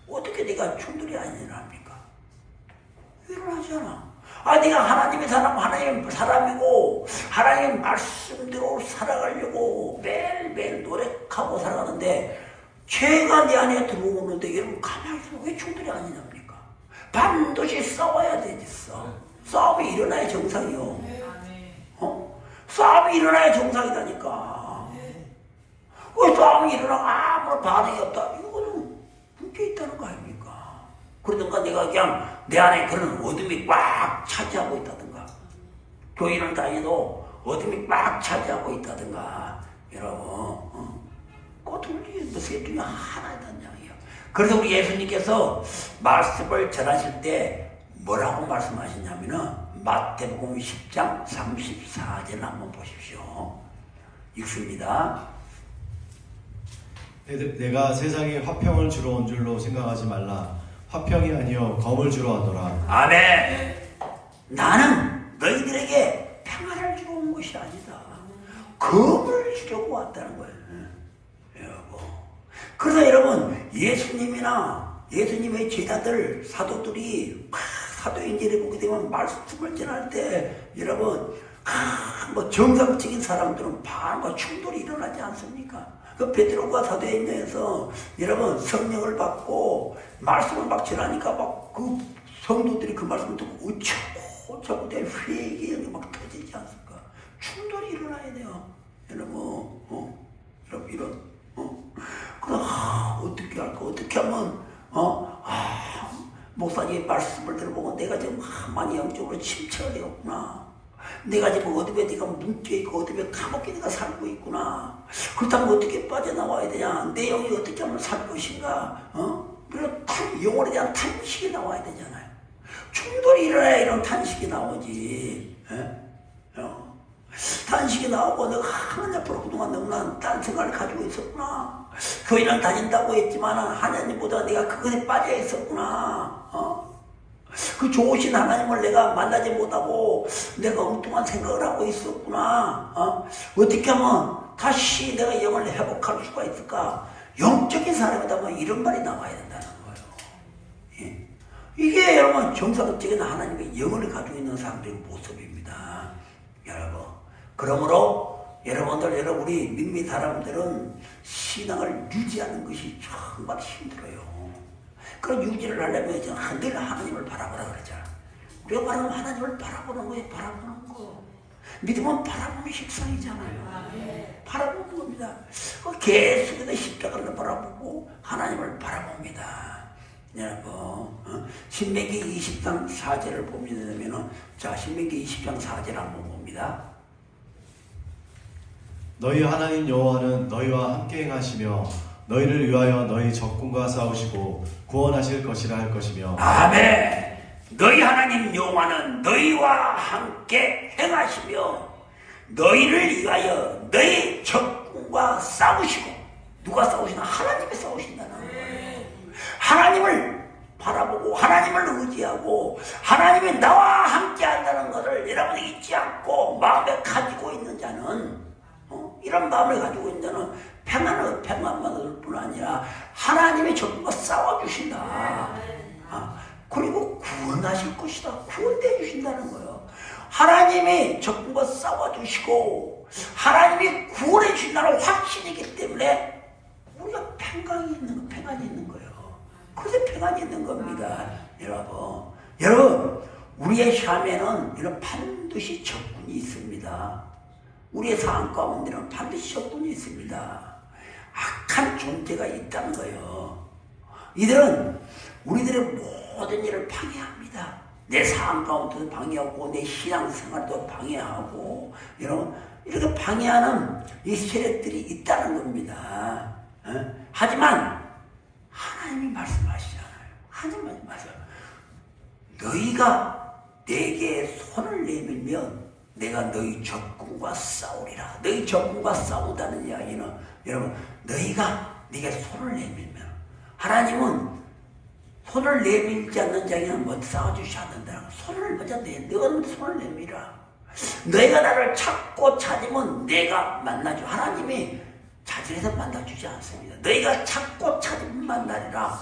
어떻게 내가 충돌이 안 일어납니까? 일어나잖아. 내가 하나님의 사람, 하나님의 사람이고 하나님의 말씀대로 살아가려고 매일매일 노력하고 살아가는데 죄가 내 안에 들어오는데 여러분 가만히 있으면 왜 충돌이 안 일어납니까? 반드시 싸워야 되지. 싸움이 일어나야 정상이요. 싸움이 일어나야 정상이다니까. 왜 싸움이 일어나고 아무런 반응이 없다? 이거는 묶여있다는 거 아닙니까? 그러든가 내가 그냥 내 안에 그런 어둠이 꽉 차지하고 있다든가 교회를 다니도 어둠이 막 차지하고 있다든가 여러분 꼬투리 세 중에 하나였단 이야기예요. 그래서 우리 예수님께서 말씀을 전하실 때 뭐라고 말씀하시냐면은 마태복음 10장 34절을 한번 보십시오. 읽습니다. 내가 세상에 화평을 주러 온 줄로 생각하지 말라. 화평이 아니요 검을 주러 왔노라. 아멘. 나는 너희들에게 평안을 주러 온 것이 아니다. 검을 주려고 왔다는 거예요. 여러분. 그래서 여러분 예수님이나 예수님의 제자들 사도들이 사도행전에 보게 되면 말씀을 전할 때 여러분 뭐 정상적인 사람들은 반과 충돌이 일어나지 않습니까? 그 베드로가 사도행전에서 여러분 성령을 받고 말씀을 막 전하니까 막 그 성도들이 그 말씀을 듣고 어쩌고 내 회개력이 막 터지지 않습니까? 충돌이 일어나야 돼요. 여러분 여러분 이런 그럼 어떻게 할까? 어떻게 하면 목사님의 말씀을 들어보고 내가 지금 많이 영적으로 침체가 되었구나. 내가 지금 어둠에 내가 뭉쳐있고 어둠에 감옥에 내가 살고 있구나. 그렇다면 어떻게 빠져나와야 되냐? 내 영이 어떻게 하면 살 것인가? 그런 영혼에 대한 탄식이 나와야 되잖아요. 충돌이 일어나야 이런 탄식이 나오지. 탄식이 나오고 내가 하나님 앞으로 그동안 너무나 딴 생각을 가지고 있었구나. 교회를 다닌다고 했지만 하나님보다 내가 그것에 빠져 있었구나. 그 좋으신 하나님을 내가 만나지 못하고 내가 엉뚱한 생각을 하고 있었구나. 어떻게 하면 다시 내가 영을 회복할 수가 있을까? 영적인 사람이다 이런 말이 나와야 된다는 거예요. 예. 이게 여러분 정상적인 하나님의 영을 가지고 있는 사람들의 모습입니다. 여러분. 그러므로 여러분들 우리 민미 사람들은 신앙을 유지하는 것이 정말 힘들어요. 그런 유지를 하려면 늘 하나님을 바라보라 그러잖아. 우리가 바라보면 하나님을 바라보는 거예요. 바라보는 거. 믿음은 바라보는 식상이잖아요. 바라보는 겁니다. 계속해서 십자가를 바라보고 하나님을 바라봅니다. 여러분 신명기 20장 4절을 보면 자 신명기 20장 4절 한번 봅니다. 너희 하나님 여호와는 너희와 함께 행하시며 너희를 위하여 너희 적군과 싸우시고 구원하실 것이라 할 것이며. 아멘. 너희 하나님 여호와는 너희와 함께 행하시며 너희를 위하여 너희 적군과 싸우시고. 누가 싸우시나? 하나님이 싸우신다는 거예요. 하나님을 바라보고 하나님을 의지하고 하나님이 나와 함께 한다는 것을 여러분이 잊지 않고 마음에 가지고 있는 자는 이런 마음을 가지고 있는 자는 평안만 얻을 뿐 아니라 하나님의 적군과 싸워주신다. 그리고 구원하실 것이다. 구원해 주신다는 거예요. 하나님이 적군과 싸워주시고 하나님이 구원해 주신다는 확신이기 때문에 우리가 평안이 있는 거예요. 그래서 평안이 있는 겁니다. 여러분 우리의 삶에는 이런 반드시 적군이 있습니다. 우리의 삶 가운데는 반드시 적군이 있습니다. 악한 존재가 있다는 거예요. 이들은 우리들의 모든 일을 방해합니다. 내 삶 가운데도 방해하고 내 신앙생활도 방해하고 이렇게 방해하는 이 세력들이 있다는 겁니다. 하지만 하나님이 말씀하시잖아요. 하나님이 말씀하시잖아요. 너희가 내게 손을 내밀면 내가 너희 적군과 싸우리라. 너희 적군과 싸운다는 이야기는 여러분 너희가 내게 손을 내밀면 하나님은 손을 내밀지 않는 자에게는 먼저 싸워주지 않는다. 손을 먼저 너가 손을 내밀라. 너희가 나를 찾고 찾으면 내가 만나주. 하나님이 자진해서 만나주지 않습니다. 너희가 찾고 찾으면 만나리라.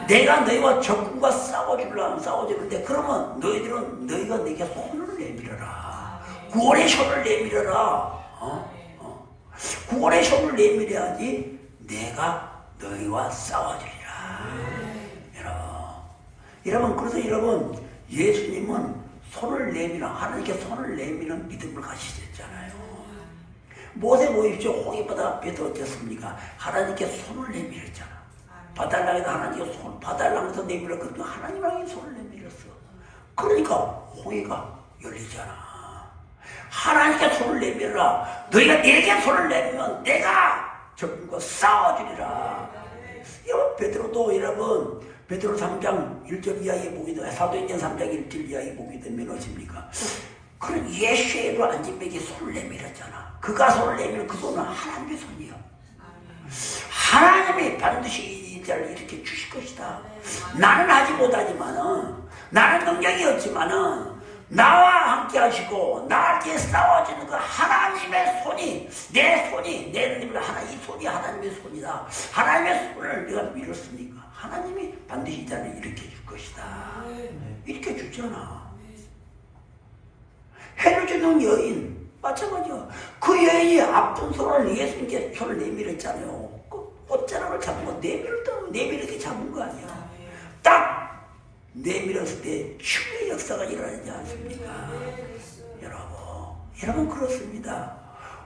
내가 너희와 적군과 싸워주려면 싸워주는데 그러면 너희가 내게 손을 내밀어라. 구원의 손을 내밀어라. 구원의 손을 내밀어야지 내가 너희와 싸워주리라. 여러분 그래서 여러분 예수님은 손을 내밀어 하나님께 손을 내미는 믿음을 가지셨잖아요. 모세 보십시오. 홍해바다 앞에도 어땠습니까? 하나님께 손을 내밀었잖아. 봐달라고 해서 하나님께 봐달라고 해서 내밀었거든요. 하나님께 손을 내밀었어. 그러니까 홍해가 열리잖아. 하나님께 손을 내밀어라. 너희가 내게 손을 내밀면 내가 적군과 싸워주리라. 여러분 베드로도 여러분 베드로 3장 1절 이하에 보게 되면 사도행전 3장 1절 이하에 보게 되면 어십니까? 그런 예수의로 안진뱅이에 손을 내밀었잖아. 그가 손을 내밀면 그 손은 하나님의 손이요. 하나님이 반드시 이 자를 이렇게 주실 것이다. 나는 하지 못하지만은 나는 능력이 없지만은 나와 함께 하시고 나한테 싸워주는 그 하나님의 손이 내 눈을 이 손이 하나님의 손이다. 하나님의 손을 내가 밀었으니까 하나님이 반드시 이 자를 일으켜 줄 것이다. 이렇게 주잖아. 해를 주는 여인 마찬가지야. 그 여인이 아픈 손을 예수님께 손을 내밀었잖아요. 그 옷자락을 잡은 거 내밀게 잡은 거 아니야. 딱 내밀었을 때 치유의 역사가 일어나지 않습니까? 여러분 그렇습니다.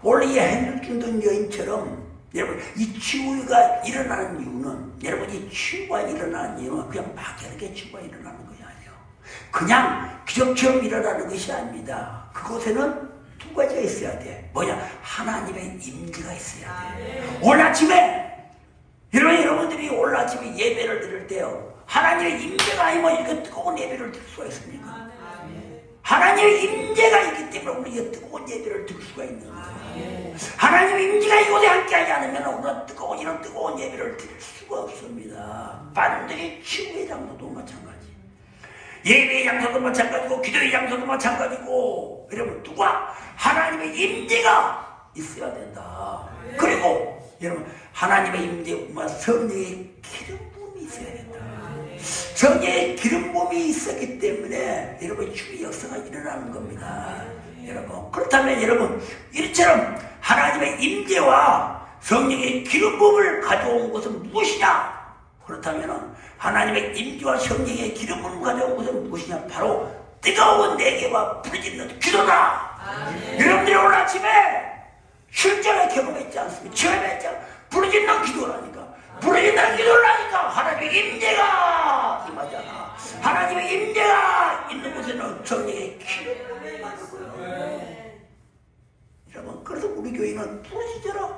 원래 이 해를 주는 여인처럼 여러분 이 치유가 일어나는 이유는 여러분 이 치유가 일어나는 이유는 그냥 막연하게 치유가 일어나는 것이 아니에요. 그냥 기적처럼 일어나는 것이 아닙니다. 그곳에는 두 가지가 있어야 돼. 뭐냐? 하나님의 임재가 있어야 돼. 오늘 아침에 여러분들이 오늘 아침에 예배를 드릴 때요, 하나님의 임재가 아니면 이렇게 뜨거운 예배를 드릴 수가 있습니까? 하나님의 임재가 있기 때문에 우리가 뜨거운 예배를 드릴 수가 있는 거예요. 하나님의 임재가 이곳에 함께하지 않으면 우리가 이런 뜨거운 예배를 드릴 수가 없습니다. 반드시 치유의 장소도 마찬가지, 예배의 장소도 마찬가지고, 기도의 장소도 마찬가지고, 여러분 누가 하나님의 임재가 있어야 된다. 그리고 여러분 하나님의 임재와 성령의 기름 부음이 있어야 된다. 성령의 기름 부음이 있었기 때문에 여러분 주의 역사가 일어나는 겁니다. 여러분 그렇다면 여러분 이처럼 하나님의 임재와 성령의 기름 부음을 가져온 것은 무엇이냐? 그렇다면 하나님의 임재와 성령의 기름 부음을 가져온 것은 무엇이냐? 바로 뜨거운 내게와 부르짖는 기도다. 여러분들이 오늘 아침에 실제로 경험했지 않습니까? 체험했지 않습니까? 부르짖는 기도라니까. 부르짖는 기도라니까. 하나님의 임재가 임하잖아. 하나님의 임재가 있는 곳에는 성령의 기름이 임하는 거예요. 여러분 그래서 우리 교회는 부르짖어라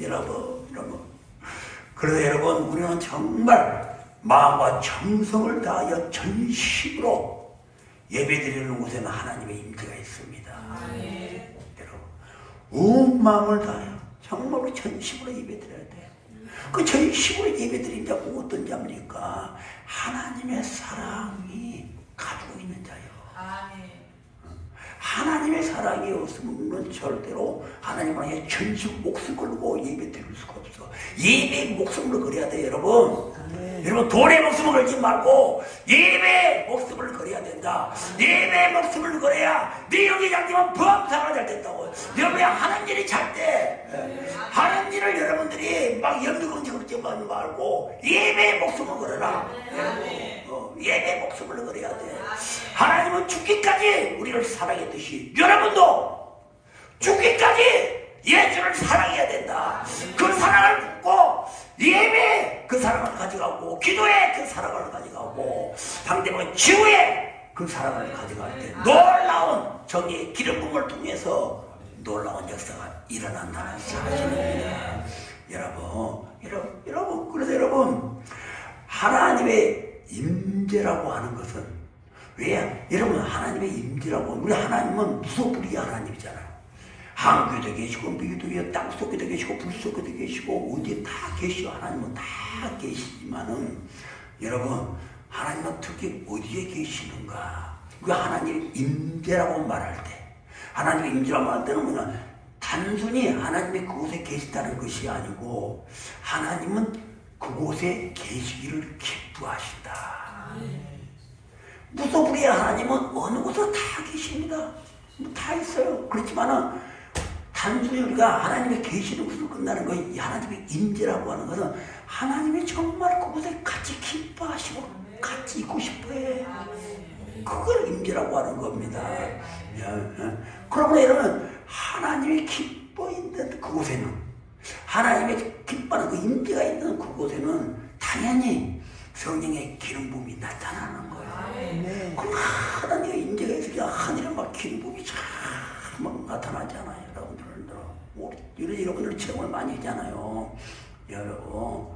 여러분. 그래서 여러분 우리는 정말 마음과 정성을 다하여 전심으로 예배드리는 곳에는 하나님의 임재가 있습니다. 여러분 온 마음을 다하여 정말 우리 전심으로 예배드려야 돼요. 그 전심으로 예배드린 자가 어떤 자입니까? 하나님의 사랑이 가지고 있는 자예요. 하나님의 사랑이 없으면 절대로 하나님을 향해 전심 목숨 걸고 예배 드릴 수가 없어. 예배의 목숨을 걸어야 돼요, 여러분. 여러분 돈의 목숨을 걸지 말고 예배의 목숨을 걸어야 된다. 예배의 목숨을 걸어야 네 영이 잠기면 범사가 잘 된다고. 여러분이 하는 일이 잘 때 하는 일을 여러분들이 막 염두건지 그렇지 말고 예배의 목숨을 걸어라. 예배의 목숨을 걸어야 돼. 하나님은 죽기까지 우리를 사랑했듯이 여러분도 죽기까지 예수를 사랑해야 된다. 그 사랑을 묻고 예배에 그 사랑을 가져가고 기도에 그 사랑을 가져가고 상대방의 치유에 그 사랑을 가져갈 때 놀라운 정의의 기름 부음을 통해서 놀라운 역사가 일어난다는 사실입니다. 여러분 그래서 여러분 하나님의 임재라고 하는 것은 왜? 여러분 하나님의 임재라고 우리 하나님은 무소불위의 하나님이잖아요. 한국에도 계시고 미국에도 계시고 땅속에도 계시고 불속에도 계시고 어디에 다 계시고 하나님은 다 계시지만은 여러분 하나님은 특히 어디에 계시는가? 그 하나님의 임재라고 말할 때 하나님의 임재라고 말할 때는 뭐냐? 단순히 하나님이 그곳에 계시다는 것이 아니고 하나님은 그곳에 계시기를 기뻐하신다. 무소불위의 하나님은 어느 곳에 다 계십니다. 다 있어요. 그렇지만은 단순히 우리가 하나님의 계시는 곳으로 끝나는 거예요. 이 하나님의 임재라고 하는 것은 하나님이 정말 그곳에 같이 기뻐하시고 같이 있고 싶어해. 그걸 임재라고 하는 겁니다. 그러므로 여러분 하나님이 기뻐 있는 그곳에는 하나님의 기뻐하는 그 임재가 있는 그곳에는 당연히 성령의 기름 부음이 나타나는 거예요. 그럼 하나님의 임재가 그냥 하늘에 막 기름복이 막 나타나잖아요. 여러분들. 여러분들 체험을 많이 했잖아요. 여러분,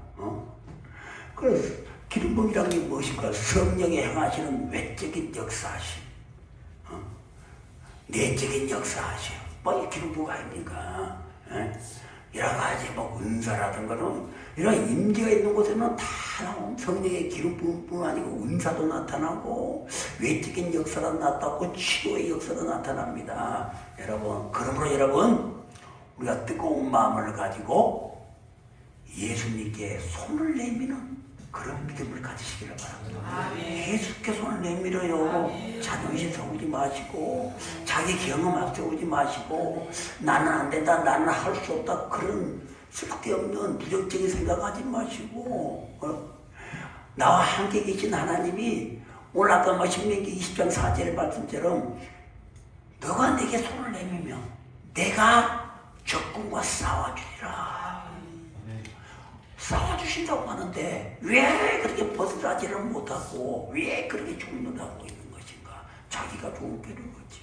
그래서 기름복이라는 게 무엇일까? 성령이 행하시는 외적인 역사하심, 내적인 역사하심. 뭐 기름복 아닙니까? 여러 가지 뭐 은사라든가는 이런 임재가 있는 곳에는 다 나오는 성령의 기름뿐 아니고 은사도 나타나고 외적인 역사도 나타나고 치료의 역사도 나타납니다. 여러분, 그러므로 여러분 우리가 뜨거운 마음을 가지고 예수님께 손을 내미는 그런 믿음을 가지시기를 바랍니다. 예수께 손을 내밀어요. 자존심 세우지 마시고 자기 경험 앞세우지 마시고 나는 안 된다, 나는 할 수 없다, 그런 쓸데없는 부정적인 생각하지 마시고 나와 함께 계신 하나님이 오늘 아까 신명기 20장 4절의 말씀처럼 너가 내게 손을 내밀면 내가 적군과 싸워주리라. 싸워주신다고 하는데 왜 그렇게 벗어나지를 못하고 왜 그렇게 죽는다고 있는 것인가? 자기가 좋은 길을 걷지.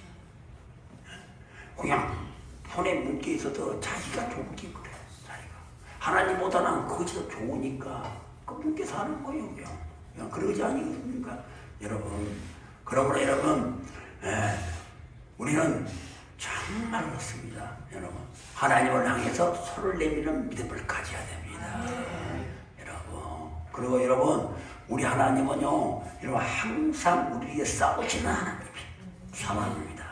그냥 손에 묶여 있어도 자기가 좋은 길 그래. 자기가 하나님보다는 그것이 더 좋으니까 그 묶여 사는 거예요. 그냥 그러지 아니겠습니까? 여러분, 그러므로 여러분, 우리는 정말 그렇습니다. 여러분, 하나님을 향해서 손을 내미는 믿음을 가져야 됩니다. 여러분, 그리고 여러분, 우리 하나님은요, 여러분 항상 우리에게 싸우시는 하나님입니다.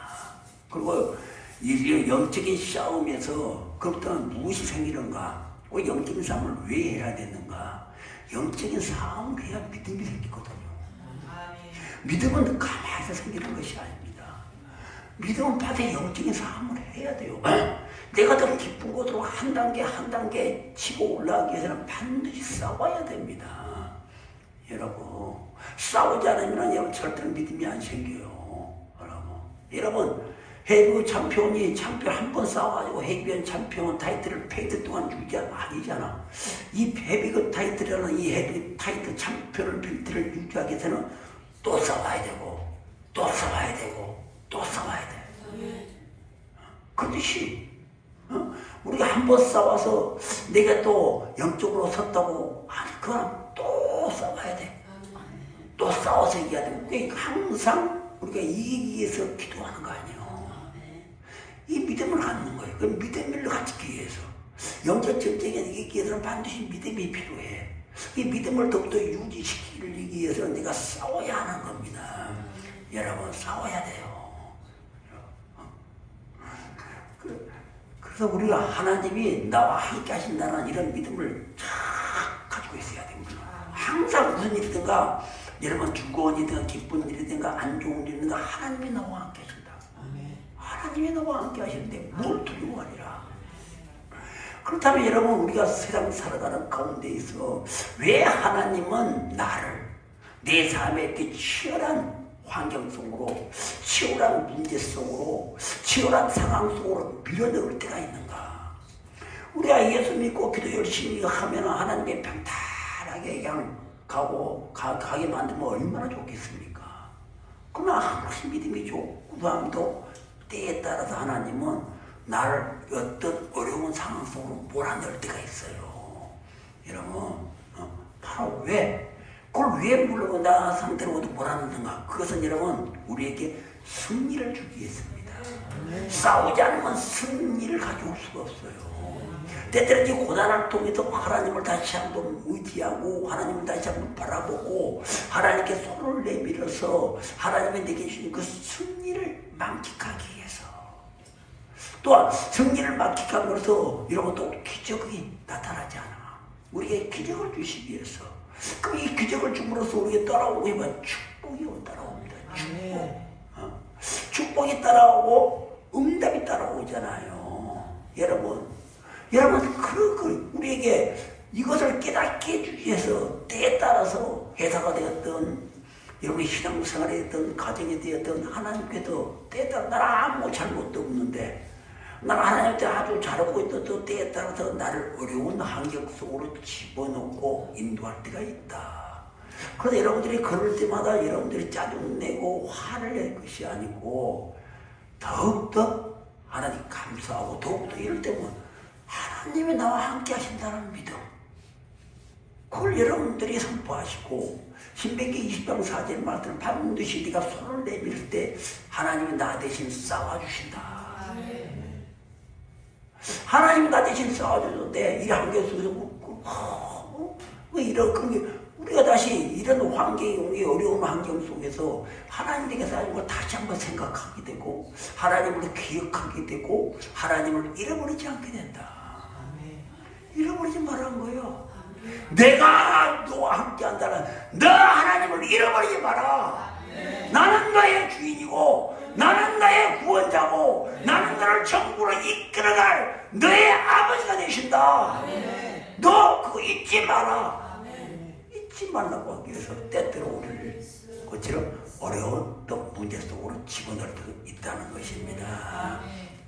그리고 이 영적인 싸움에서 그렇다면 무엇이 생기는가? 그 영적인 싸움을 왜 해야 되는가? 영적인 싸움을 해야 믿음이 생기거든요. 믿음은 가만히 생기는 것이 아닙니다. 믿음은 반드시 영적인 싸움을 해야 돼요. 내가 더 기쁜 곳으로 한 단계 치고 올라가기 위해서는 반드시 싸워야 됩니다. 여러분, 싸우지 않으면 여러분 절대로 믿음이 안 생겨요. 여러분, 해외 챔피언이 한 번 싸워가지고 해외 챔피언 타이틀을 페이트 동안 유지하는 아니잖아. 이 헤비급 타이틀이라는 이 헤비 타이틀 챔피언 빌트를 유지하기 위해서는 또 싸워야 되고 또 싸워야 되고 또 싸워야 돼. 그렇듯이 우리가 한 번 싸워서 내가 또 영적으로 섰다고 그건 또 싸워야 돼. 또 싸워서 이겨야 되고 그러니까 항상 우리가 이기기 위해서 기도하는 거 아니에요. 이 믿음을 갖는 거예요. 그 믿음을 갖기 위해서 영적 전쟁에 이기기 위해서는 반드시 믿음이 필요해. 이 믿음을 더욱더 유지시키기 위해서는 내가 싸워야 하는 겁니다. 여러분, 싸워야 돼요. 그래서 우리가 하나님이 나와 함께 하신다는 이런 믿음을 잘 가지고 있어야 됩니다. 항상 무슨 일이든가 여러분 주거원이든 기쁜 일이든가 안 좋은 일이든가 하나님이 나와 함께 하신다. 하나님이 나와 함께 하시는데 뭘 두려워하리라. 그렇다면 여러분 우리가 세상 살아가는 가운데 있어 왜 하나님은 나를 내 삶에 이렇게 치열한 환경 속으로 치열한 문제 속으로 치열한 상황 속으로 밀어넣을 때가 있는가? 우리가 예수 믿고 기도 열심히 하면 하나님의 평탄하게 그냥 가게 만들면 얼마나 좋겠습니까? 그러나 한없이 믿음이 좋고 마음도 때에 따라서 하나님은 나를 어떤 어려운 상황 속으로 몰아넣을 때가 있어요. 여러분, 바로 왜? 그걸 왜 물론 나 상태로 모두 몰아넣는가? 그것은 여러분 우리에게 승리를 주기 위해서입니다. 싸우지 않으면 승리를 가져올 수가 없어요. 때때로 이 고난을 통해서 하나님을 다시 한번 의지하고 하나님을 다시 한번 바라보고 하나님께 손을 내밀어서 하나님이 내게 주신 그 승리를 만끽하기 위해서 또한 승리를 만끽함으로써 이런 것도 기적이 나타나지 않아. 우리에게 기적을 주시기 위해서 그럼 이 기적을 줌으로써 우리에게 따라오고 하면 축복이 따라옵니다. 축복이 따라오고 응답이 따라오잖아요. 여러분 우리에게 이것을 깨닫게 해주기 위해서 때에 따라서 회사가 되었던 여러분의 신앙생활에 되었던 가정에 되었던 하나님께도 때에 따라 나는 아무 잘못도 없는데 나는 하나님한테 아주 잘하고 있어도 때에 따라서 나를 어려운 환경 속으로 집어넣고 인도할 때가 있다. 그래서 여러분들이 걸을 때마다 여러분들이 짜증내고 화를 낼 것이 아니고 더욱더 하나님 감사하고 더욱더 이럴 때면 하나님이 나와 함께 하신다는 믿음, 그걸 여러분들이 선포하시고 신명기 20장 4절 말씀 반드시 네가 손을 내밀 때 하나님이 나 대신 싸워주신다. 하나님이 나 대신 싸워주는데 이 환경 속에서 왜 이런 우리가 다시 이런 환경이 어려운 환경 속에서 하나님에게 쌓인 걸 다시 한번 생각하게 되고 하나님을 기억하게 되고 하나님을 잃어버리지 않게 된다. 잃어버리지 말라는 거예요. 내가 너와 함께 한다는 너 하나님을 잃어버리지 마라. 나는 너의 주인이고 나는 너의 구원자고 나는 너를 천국으로 이끌어갈 너의 아버지가 되신다. 너 그거 잊지 마라. 잊지 말라고 하기 위해서 때때로 우리를 그처럼 어려운 또 문제 속으로 집어넣을 수도 있다는 것입니다.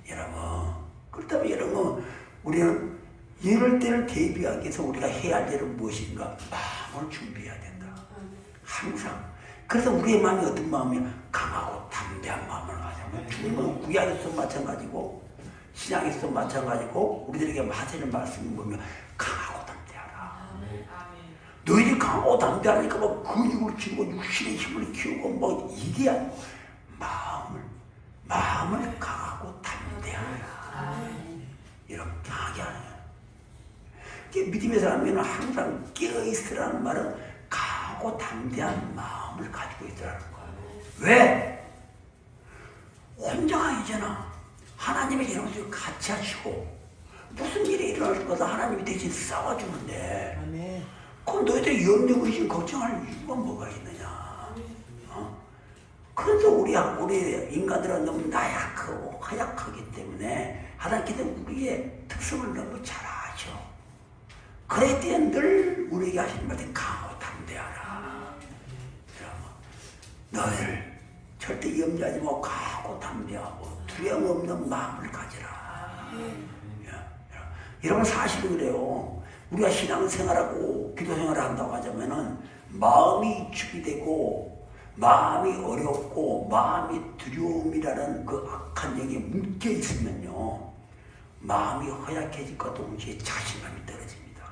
여러분, 그렇다면 여러분, 우리는 이럴 때를 대비하기 위해서 우리가 해야 할 일은 무엇인가? 마음을 준비해야 된다. 항상. 그래서 우리의 마음이 어떤 마음이야? 강하고 담대한 마음을 가지면 주님은 구약에서도 마찬가지고 신약에서도 마찬가지고 우리들에게 하시는 말씀을 보면 강하고 담대하라. 너희들이 강하고 담대하니까 막 근육을 키우고 육신의 힘을 키우고 뭐 이게 아니고 마음을 강하고 담대하라. 이렇게 하게 하는 거예요. 믿음의 사람은 항상 깨어있으라는 말은 강하고 담대한 마음을 가지고 있으라는 거예요. 왜? 혼자가 아니잖아. 하나님이 여러분들이 같이 하시고 무슨 일이 일어날 거다 하나님이 대신 싸워주는데 그럼 너희들이 염려, 의심, 걱정할 이유가 뭐가 있느냐. 그래서 우리 인간들은 너무 나약하고 허약하기 때문에 하나님께서 우리의 특성을 너무 잘 아셔. 그럴 때 늘 우리에게 하시는 말이 강하고 담대하라. 너희를 절대 염려하지 말고 강하고 담대하고 두려움 없는 마음을 가지라. 여러분 사실은 그래요. 우리가 신앙생활하고 기도생활을 한다고 하자면은 마음이 축이 되고 마음이 어렵고 마음이 두려움이라는 그 악한 영에 묶여 있으면요 마음이 허약해질과 동시에 자신감이 떨어집니다.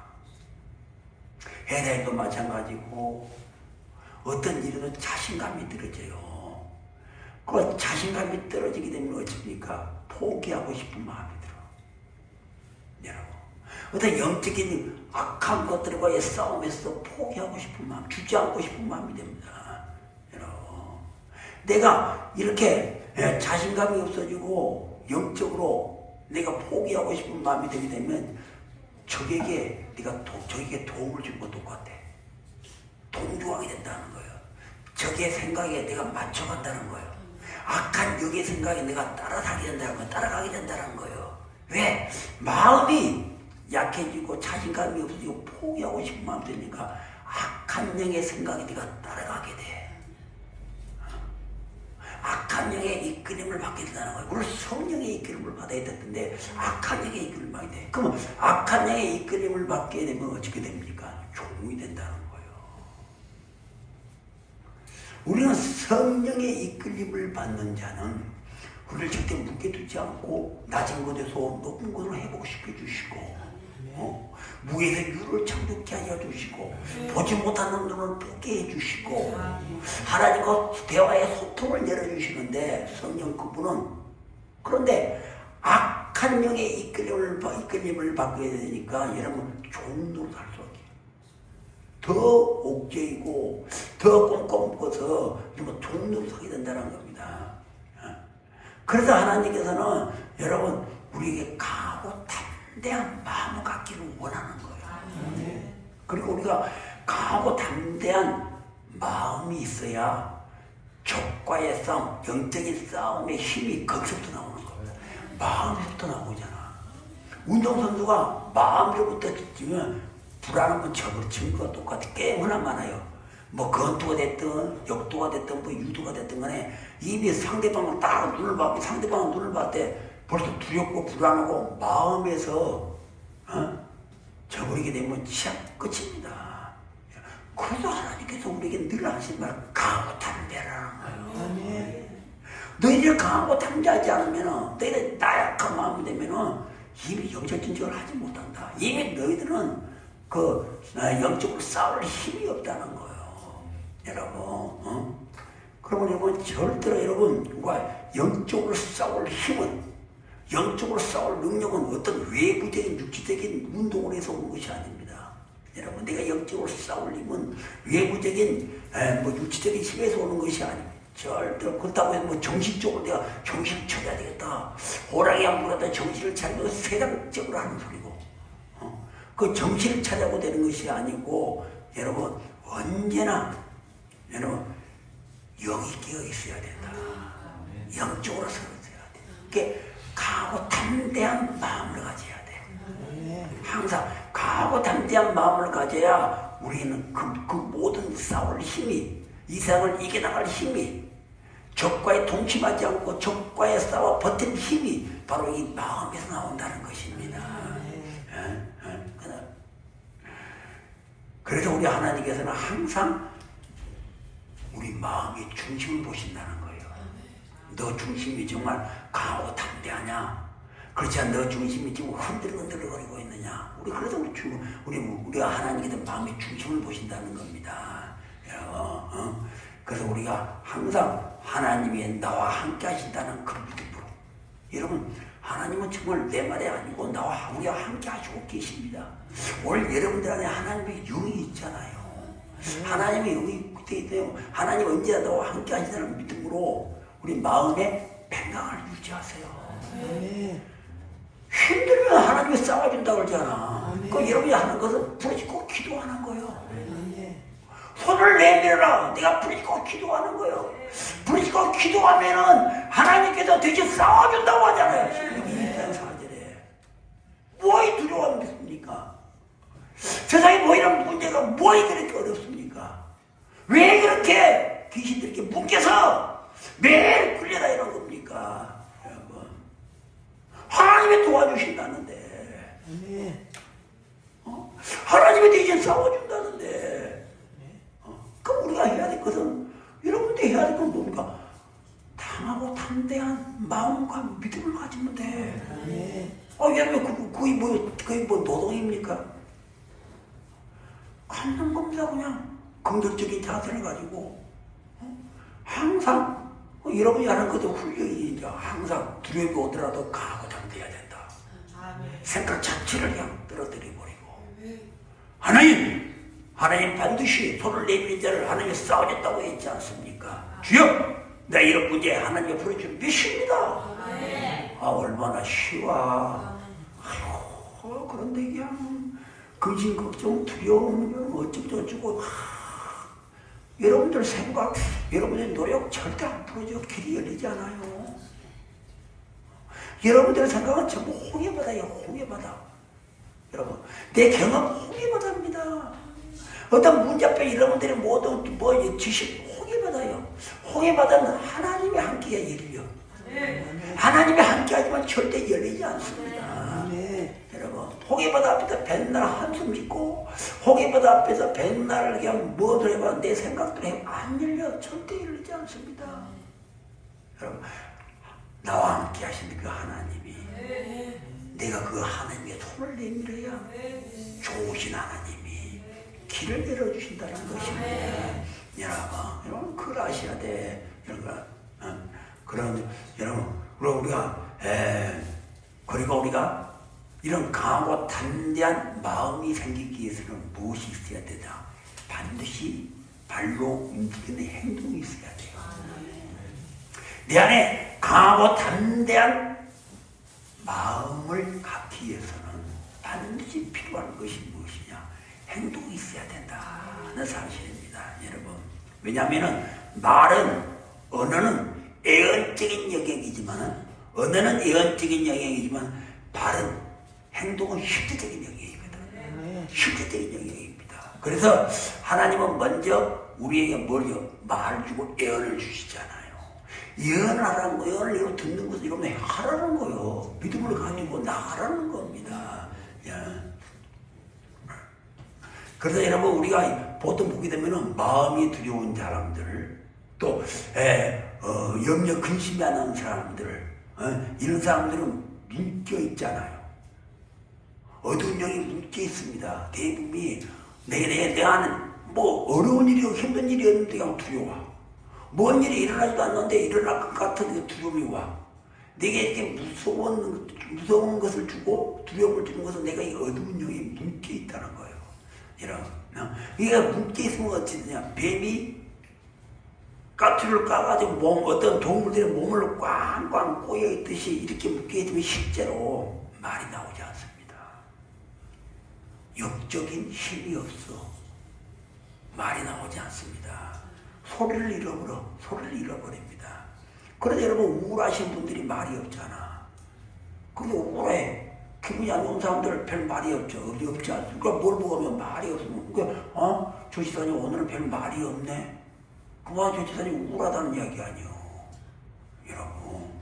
해달도 마찬가지고 어떤 일에도 자신감이 떨어져요. 그 자신감이 떨어지게 되면 어떻습니까? 포기하고 싶은 마음이 들어. 여러분, 어떤 영적인 악한 것들과의 싸움에서 포기하고 싶은 마음, 주저앉고 싶은 마음이 됩니다. 여러분, 내가 이렇게 자신감이 없어지고 영적으로 내가 포기하고 싶은 마음이 되게 되면 적에게 도움을 준 것도 똑같아. 동조하게 된다는 거예요. 적의 생각에 내가 맞춰간다는 거예요. 악한 영의 생각에 내가 따라가게 된다는 거예요. 왜? 마음이 약해지고 자신감이 없어지고 포기하고 싶은 마음이 되니까 악한 영의 생각에 내가 따라가게 돼. 악한 영의 이끌림을 받게 된다는 거예요. 물론 성령의 이끌림을 받아야 되는데 악한 영의 이끌림을 받게 돼. 그러면 악한 영의 이끌림을 받게 되면 어떻게 됩니까? 종이 된다는 거예요. 우리는 성령의 이끌림을 받는 자는 우리를 절대 묶여두지 않고 낮은 곳에서 높은 곳으로 회복시켜 주시고 무에서 유를 창조케 하여 주시고 보지 못하는 눈을 보게 해주시고 하나님과 대화의 소통을 열어주시는데 성령 그분은 그런데 악한 영의 이끌림을 받게 되니까 여러분 종로로 살 수 없게 더 옥죄이고 더 꼼꼼 묶어서 종로로 서게 된다는 겁니다. 그래서 하나님께서는 여러분 우리에게 강하고 담대한 마음을 갖기를 원하는 거예요. 그리고 우리가 강하고 담대한 마음이 있어야 적과의 싸움, 영적인 싸움의 힘이 거기서부터 나오는 거예요. 마음에서부터 나오잖아. 운동선수가 마음으로부터 지면 불안한 건 저버려 증거가 똑같아. 게임하나 많아요. 뭐 건투가 됐든 역도가 됐든 뭐 유도가 됐든 간에 이미 상대방을 딱 눈을 봤고 상대방을 눈을 봤을 때 벌써 두렵고 불안하고 마음에서 저버리게 되면 시합 끝입니다. 그래도 하나님께서 우리에게 늘 하신 말 강하고 담대라는 거예요. 너희들 강하고 담대하지 않으면 너희들 나약한 마음이 되면 이미 영적 진정을 하지 못한다. 이미 너희들은 영적으로 싸울 힘이 없다는 거예요. 여러분 그러면 여러분 절대로 여러분 영적으로 싸울 힘은 영적으로 싸울 능력은 어떤 외부적인 육체적인 운동을 해서 오는 것이 아닙니다. 여러분 내가 영적으로 싸울 힘은 외부적인 육체적인 힘에서 오는 것이 아닙니다. 절대로 그렇다고 해서 정신적으로 내가 정신을 차려야 되겠다. 호랑이 안 물었다 정신을 차리는 건 세상적으로 하는 소리고 그 정신을 차려고 되는 것이 아니고 여러분 언제나 여러분 영이 깨어 있어야 된다. 영적으로 서야 돼. 그게 강하고 담대한 마음을 가져야 돼. 항상 강하고 담대한 마음을 가져야 우리는 그 모든 싸울 힘이 이 세상을 이겨나갈 힘이 적과에 동침하지 않고 적과에 싸워 버틴 힘이 바로 이 마음에서 나온다는 것입니다. 그래서 우리 하나님께서는 항상 우리 마음의 중심을 보신다는 거예요. 너 중심이 정말 강하고 담대하냐? 그렇지 않아 너 중심이 지금 흔들흔들거리고 있느냐? 그래서 우리가 하나님께서 마음의 중심을 보신다는 겁니다. 그래서 우리가 항상 하나님이 나와 함께 하신다는 그 믿음으로 여러분 하나님은 정말 내 말이 아니고 나와 우리와 함께 하시고 계십니다. 오늘 여러분들 안에 하나님의 영이 있잖아요. 하나님의 영이 있대요. 하나님 언제나 나와 함께 하신다는 믿음으로 우리 마음의 평강을 유지하세요. 힘들면 하나님이 싸워준다고 그러잖아. 그 여러분이 하는 것은 부르짖고 기도하는 거예요. 손을 내밀어라. 내가 부르짖고 기도하는 거예요. 부르짖고 기도하면은 하나님께서 대신 싸워준다고 하잖아요. 12장 4절에. 뭐이 두려워합니까? 세상에 뭐 이런 문제가 뭐이 그렇게 어렵습니까? 왜 그렇게 귀신들이 이렇게 묶여서 매일 끌려다 이런 겁니까? 여러분. 하나님이 도와주신다는데. 하나님이 대신 싸워준다는데. 그럼 우리가 해야 될 것은 여러분들 해야 될 건 뭡니까? 강하고 담대한 마음과 믿음을 가지면 돼. 여러분 그게 뭐 노동입니까? 갖는 겁니다. 그냥 긍정적인 자세를 가지고 항상 여러분이 하는 것도 훈련이 이제 항상 두려움이 오더라도 강하고 담대해야 된다. 생각 자체를 그냥 떨어뜨려 버리고 하나님 반드시 손을 내미는 자를 하나님이 싸워줬다고 했지 않습니까? 주여 내가 이런 문제 하나님이 풀어주면 몇십니다. 얼마나 쉬워. 그런데 그냥 근심 걱정 두려움 어쩌고 여러분들 생각 여러분의 노력 절대 안 풀어져. 길이 열리지 않아요. 여러분들의 생각은 전부 홍해바다예요. 홍해바다. 여러분 내 경험 홍해바다입니다. 어떤 문제 앞에 여러분들이 모두 지식 홍해바다예요. 홍해바다는 하나님이 함께 열려. 하나님이 함께 하지만 절대 열리지 않습니다. 여러분 홍해바다 앞에서 백날 한숨 짓고 홍해바다 앞에서 백날 그냥 뭐들 해봐 내 생각들 해봐 안 열려. 절대 열리지 않습니다. 여러분 나와 함께 하신 그 하나님이 내가 그 하나님의 손을 내밀어야 좋으신 하나님이 길을 열어주신다는 것입니다. 여러분 그걸 아셔야 돼. 그리고 우리가 이런 강하고 담대한 마음이 생기기 위해서는 무엇이 있어야 되냐? 반드시 발로 움직이는 행동이 있어야 돼요. 내 안에 강하고 담대한 마음을 갖기 위해서는 반드시 필요한 것이 무엇이냐? 행동이 있어야 된다는 사실입니다. 여러분 왜냐하면 언어는 애언적인 영역이지만 발은 행동은 실제적인 영역이거든. 실제적인 영역입니다. 그래서 하나님은 먼저 우리에게 말을 주고 애언을 주시잖아요. 예언을 하라는 거예요. 예언을 듣는 것을 여러분 하라는 거예요. 믿음을 가지고 나가라는 겁니다. 그래서 여러분 우리가 보통 보게 되면은 마음이 두려운 사람들, 또 염려 근심이 하는 사람들, 이런 사람들은 묶여 있잖아요. 어두운 영이 묶여 있습니다. 대부분이 내가 하는 뭐 어려운 일이고 힘든 일이었는데 그냥 두려워. 뭔 일이 일어나지도 않는데 일어날 것 같은 두려움이 와. 내게 이렇게 무서운 것을 주고 두려움을 주는 것은 내가 이 어두운 영에 묶여 있다는 거예요. 이런. 그러니까 묶여 있으면 어찌 되냐. 뱀이 까투리를 까가지고 어떤 동물들의 몸을 꽝꽝 꼬여 있듯이 이렇게 묶여 있으면 실제로 말이 나오지 않습니다. 영적인 힘이 없어. 말이 나오지 않습니다. 소리를 잃어버립니다. 그래서 여러분 우울하신 분들이 말이 없잖아. 근데 우울해. 기분이 안 좋은 사람들 별 말이 없죠. 없지 않습니까? 그러니까 뭘 먹으면 말이 없으면, 그러니까, 조 지사님 오늘은 별 말이 없네. 그만 조 지사님 우울하다는 이야기 아니요. 여러분.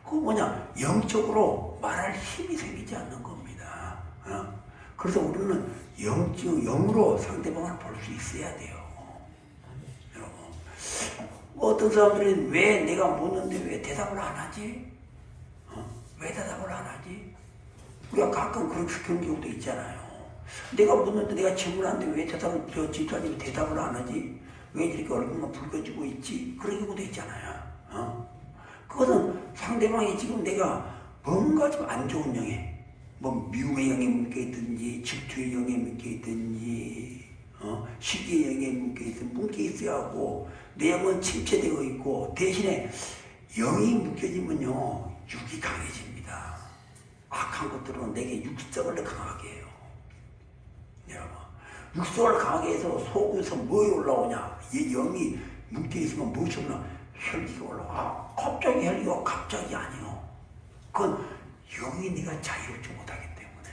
그거 뭐냐? 영적으로 말할 힘이 생기지 않는 겁니다. 그래서 우리는 영으로 상대방을 볼 수 있어야 돼요. 여러분. 어떤 사람들은 왜 내가 묻는데 왜 대답을 안 하지? 왜 대답을 안 하지? 우리가 가끔 그런 경우도 있잖아요. 내가 묻는데 내가 질문하는데 왜 집사님이 대답을 안 하지? 왜 이렇게 얼굴만 붉어지고 있지? 그런 경우도 있잖아요. 그것은 상대방이 지금 내가 뭔가 좀 안 좋은 영에, 뭐 미움의 영에 묶여있든지, 질투의 영에 묶여있든지, 시기의 영에 묶여있어야 하고, 내 영은 침체되어 있고, 대신에 영이 묶여지면요, 육이 강해집니다. 악한 것들은 내게 육성을 강하게 해요. 여러분, 육성을 강하게 해서 속에서 뭐에 올라오냐? 이 영이 묶여있으면 무엇이 올라오냐? 혈기가 올라와. 갑자기 혈기가 갑자기 아니요. 그건 영이 네가 자유롭지 못하기 때문에,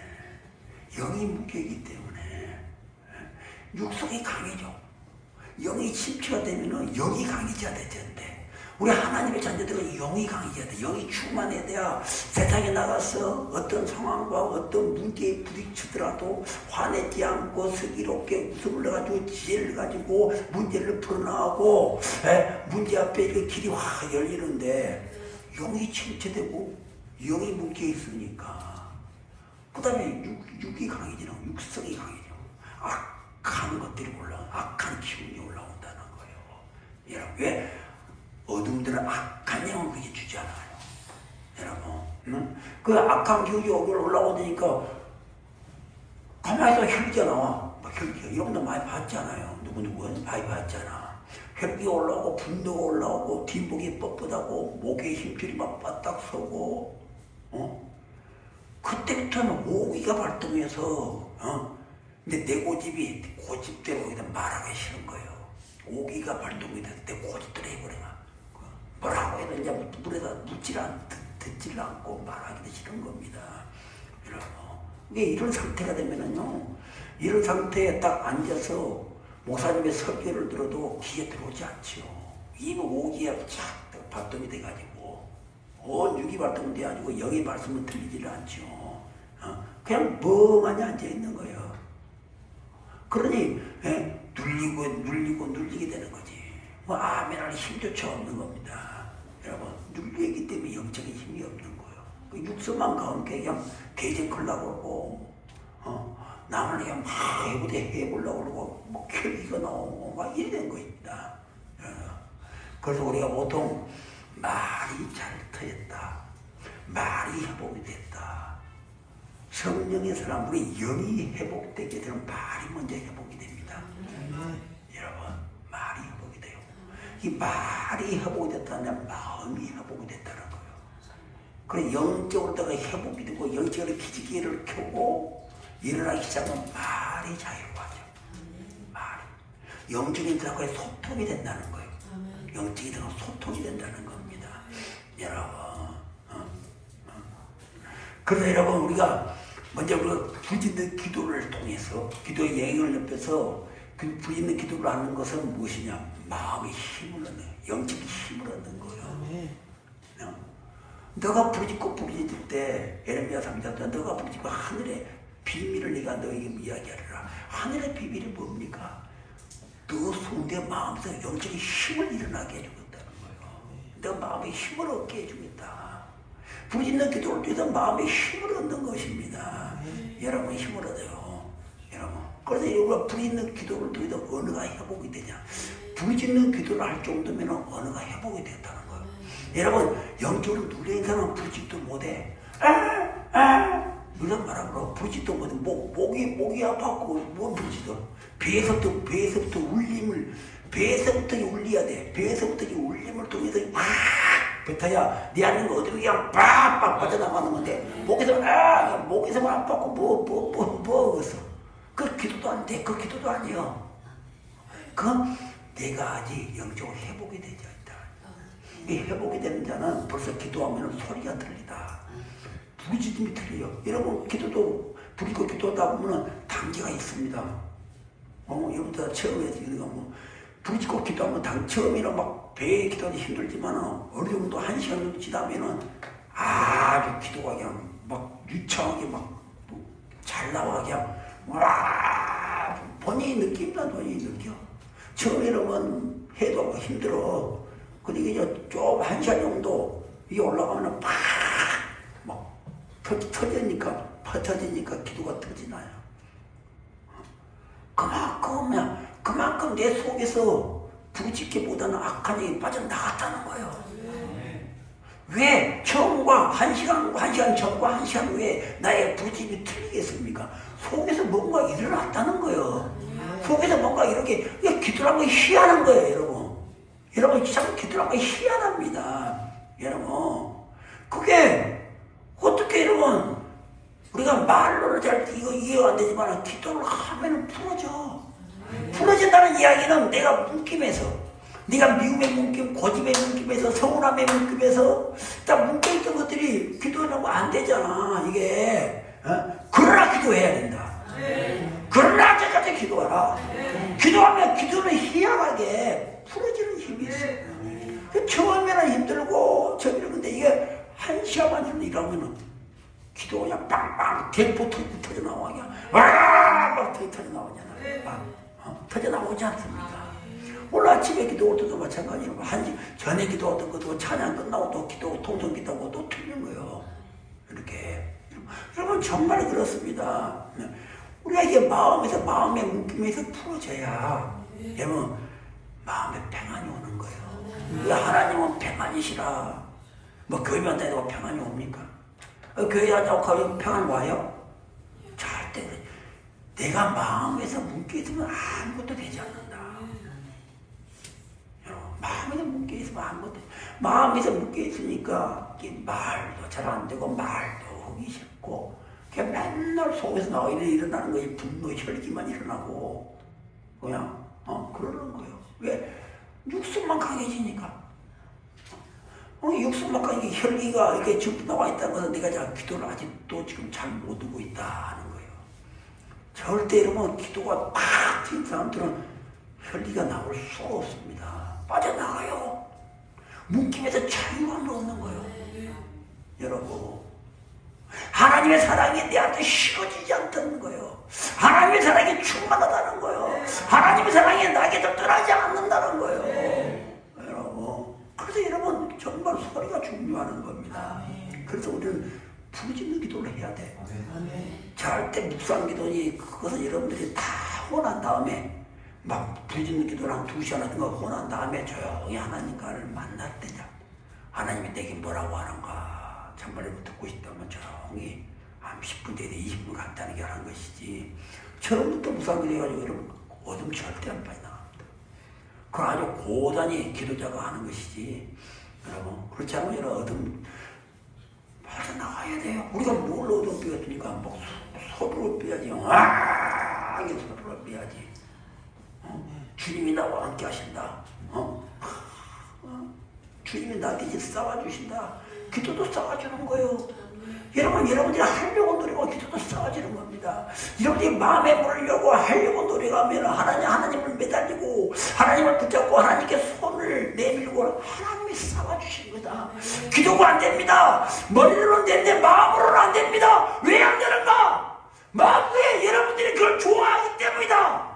영이 묶여있기 때문에 육성이 강해져. 영이 침체가 되면은 영이 강해져야 되는데, 우리 하나님의 자녀들은 영이 강해져야 돼. 영이 충만해야 돼야 세상에 나가서 어떤 상황과 어떤 문제에 부딪히더라도 화내지 않고 슬기롭게 웃음을 내가지고 지혜를 가지고 문제를 풀어나가고, 문제 앞에 이렇게 길이 확 열리는데, 영이 침체되고 영이 묶여 있으니까, 그 다음에 육이 강해지는, 육성이 강해져. 악한 것들이 악한 기운이 올라온다는 거예요. 여러분, 왜? 어둠들은 악한 영을 우리에게 주지 않아요. 여러분, 그 악한 기운이 올라오니까 가만히 있어 혈기가 나와. 혈기가 이런 거 많이 봤잖아요. 누구는 많이 봤잖아. 혈기가 올라오고 분노가 올라오고 뒷목이 뻣뻣하고 목에 힘줄이 막 바닥 서고, 그때부터는 오기가 발동해서, 근데 내 고집대로 말하기 싫은 거예요. 오기가 발동이 됐을 때 고집대로 해버려가. 뭐라고 해도 이제 물에다 듣지를 않고 말하기도 싫은 겁니다. 여러분. 이게 이런 상태가 되면은요, 이런 상태에 딱 앉아서 목사님의 설교를 들어도 귀에 들어오지 않죠. 이미 오기가 착 발동이 돼가지고, 온 육이 발동돼가지고 영의 말씀은 들리지를 않죠. 그냥 멍하니 앉아있는 거예요. 그러니, 눌리게 되는 거지. 뭐, 아멘할 힘조차 없는 겁니다. 여러분, 눌리기 때문에 영적인 힘이 없는 거예요. 그 육성만 가운데 그냥 대적하려고 그러고, 남을 그냥 막 해보려고 그러고, 뭐, 혈기가 나오고, 막 이래 된 거 있다. 그래서 우리가 보통 말이 잘 터졌다. 말이 회복이 됐다. 성령의 사람, 우리 영이 회복되게 되면 말이 먼저 회복이 됩니다. 여러분, 말이 회복이 돼요. 이 말이 회복이 됐다는 마음이 회복이 됐다는 거예요. 그래, 영적으로다가 회복이 되고 영적으로 기지개를 켜고 일어나기 시작하면 말이 자유로워져. 말이. 영적인 사람과의 소통이 된다는 거예요. 영적인 사람과 소통이 된다는 겁니다. 여러분. 그래서 여러분, 우리가 먼저 우리가 부짓는 기도를 통해서, 기도의 영향을 높여서 그 부짓는 기도를 하는 것은 무엇이냐? 마음의 힘을 얻는, 영적인 힘을 얻는 거예요. 너가 부르짖고 부르짖을 때, 에레미야 3장 때 너가 부르짖고 하늘에 비밀을 내가 너에게 이야기하리라. 하늘의 비밀이 뭡니까? 너 손대 마음에서 영적인 힘을 일어나게 해주겠다는 거예요. 너 마음에 힘을 얻게 해주겠다. 부르짖는 기도를 통해서 마음에 힘을 얻는 것입니다. 여러분 힘을 얻어요. 여러분. 그래서 우리가 부르짖는 기도를 통해서 언어가 회복이 되냐. 부르짖는 기도를 할 정도면 언어가 회복이 됐다는 거예요. 여러분 영적으로 눌려있는 사람은 부르짖도 못해. 이런 말하고 부르짖도 못해. 목이 아파갖고 뭐 부르짖어. 배에서부터 울림을, 배에서부터 울려야 돼. 배에서부터 울림을 통해서 막 뱉어야 네 안에 거 어디로 그냥 빡빡 빠져나가는 건데, 목에서만 안 받고 그랬어. 그 기도도 안 돼. 그 기도도 아니요. 그건 내가 아직 영적으로 회복이 되지 않다. 이 회복이 되는 자는 벌써 기도하면 소리가 들리다. 부르짖음이 들려요. 여러분 기도도 부르고 기도하다 보면 단계가 있습니다. 여러분들 처음에 우리가 부르짖고 기도하면 처음에는 막 배에 기도하기 힘들지만 어느 정도 한 시간 정도 지나면은 아주 기도가 그냥 막 유창하게 막 잘 나와 그냥 와 본인이 느낀다. 본인이 느껴. 처음에는 해도 힘들어. 근데 이제 좀 한 시간 정도 이게 올라가면은 막 터지니까 기도가 터지나요. 그만큼 내 속에서 부르짖기보다는 악한 영이 빠져나갔다는 거예요. 왜 처음과 한 시간 전과 한 시간 후에 나의 부르짖음이 틀리겠습니까? 속에서 뭔가 일어났다는 거예요. 속에서 뭔가 이렇게 기도란 건 희한한 거예요, 여러분. 여러분 참 기도란 건 희한합니다. 여러분 그게 어떻게 여러분 우리가 말로는 잘 이해가 안 되지만 기도를 하면 풀어진다는 이야기는 내가 묶임에서, 네가 미움의 묶임, 고집의 묶임에서, 서운함의 묶임에서 딱 묶여있던 것들이 기도하면 안 되잖아. 이게 그러나 기도해야 된다. 그러나 때까지 기도하라. 기도하면 기도는 희한하게 풀어지는 힘이 있어. 처음에는 힘들고 근데 이게 한 시간만 좀 일하면은 기도가 그냥 빵빵 대포 터져나와 그냥 막 터져나오잖아. 터져나오지 않습니까? 오늘 아침에 기도할 때도 마찬가지로 전에 기도했던 것도 찬양 끝나고 또 기도 통성 기도하고 또 틀린 거예요. 이렇게 여러분 정말 그렇습니다. 우리가 이게 마음의 묶임에서 풀어져야 여러분 마음에 평안이 오는 거예요. 하나님은 평안이시라. 교회만 다니고 평안이 옵니까? 교회 다니고 평안 와요? 절대 그래. 내가 마음에서 묶여있으면 아무것도 되지 않는다. 마음에서 묶여있으면 아무것도, 마음에서 묶여있으니까 말도 잘 안 되고 말도 하기 싫고 그냥 맨날 속에서 일어나는 거지. 분노, 혈기만 일어나고 그냥 그러는 거예요. 왜? 육수만 강해지니까. 육수만 강해지니까 혈기가 이렇게 지금 나와 있다는 것은 내가 기도를 아직도 지금 잘 못 하고 있다 하는 거예요. 절대 이러면 기도가 팍 튄 사람들은 혈기가 나올 수가 없습니다. 빠져나가요. 묶임에서 자유가 없는 거예요. 여러분 하나님의 사랑이 내한테 식어지지 않다는 거예요. 하나님의 사랑이 충만하다는 거예요. 하나님의 사랑이 나에게서 떠나지 않는다는 거예요. 여러분 그래서 여러분 정말 소리가 중요한 겁니다. 그래서 우리는 부르짖는 기도를 해야 돼. 절대 묵상 기도니 그것은 여러분들이 다 혼한 다음에 막 부르짖는 기도를 한 2시간 같은 거 혼한 다음에 조용히 하나님과를 만날 때냐. 하나님이 내게 뭐라고 하는가 정말 듣고 싶다면 조용히 한 10분 되게 20분 간단하게 하는 것이지. 처음부터 묵상 기도 해가지고 여러분 어둠 절대 안 빠져나갑니다. 그건 아주 고단히 기도자가 하는 것이지. 여러분 그렇지 않으면 여러분 어둠 빠져나가야 돼요. 우리가 뭘 어둠 빼었으니까 막 소리를 빼야지. 이게 소리를 빼야지. 주님이 나와 함께 하신다. 주님이 나한테 이제 쌓아주신다. 기도도 쌓아주는 거예요. 여러분들이 하려고 노력하고 기도도 쌓아주는 겁니다. 여러분들이 마음에 문을 열고 하려고 노력하면 하나님을 매달리고 하나님을 붙잡고 하나님께 손을 내밀고 하나님이 쌓아주신 거다. 기도가 안 됩니다. 머리로는 되는데 마음으로는 안 됩니다. 왜 안 되는가? 마음에 여러분들이 그걸 좋아하기 때문이다.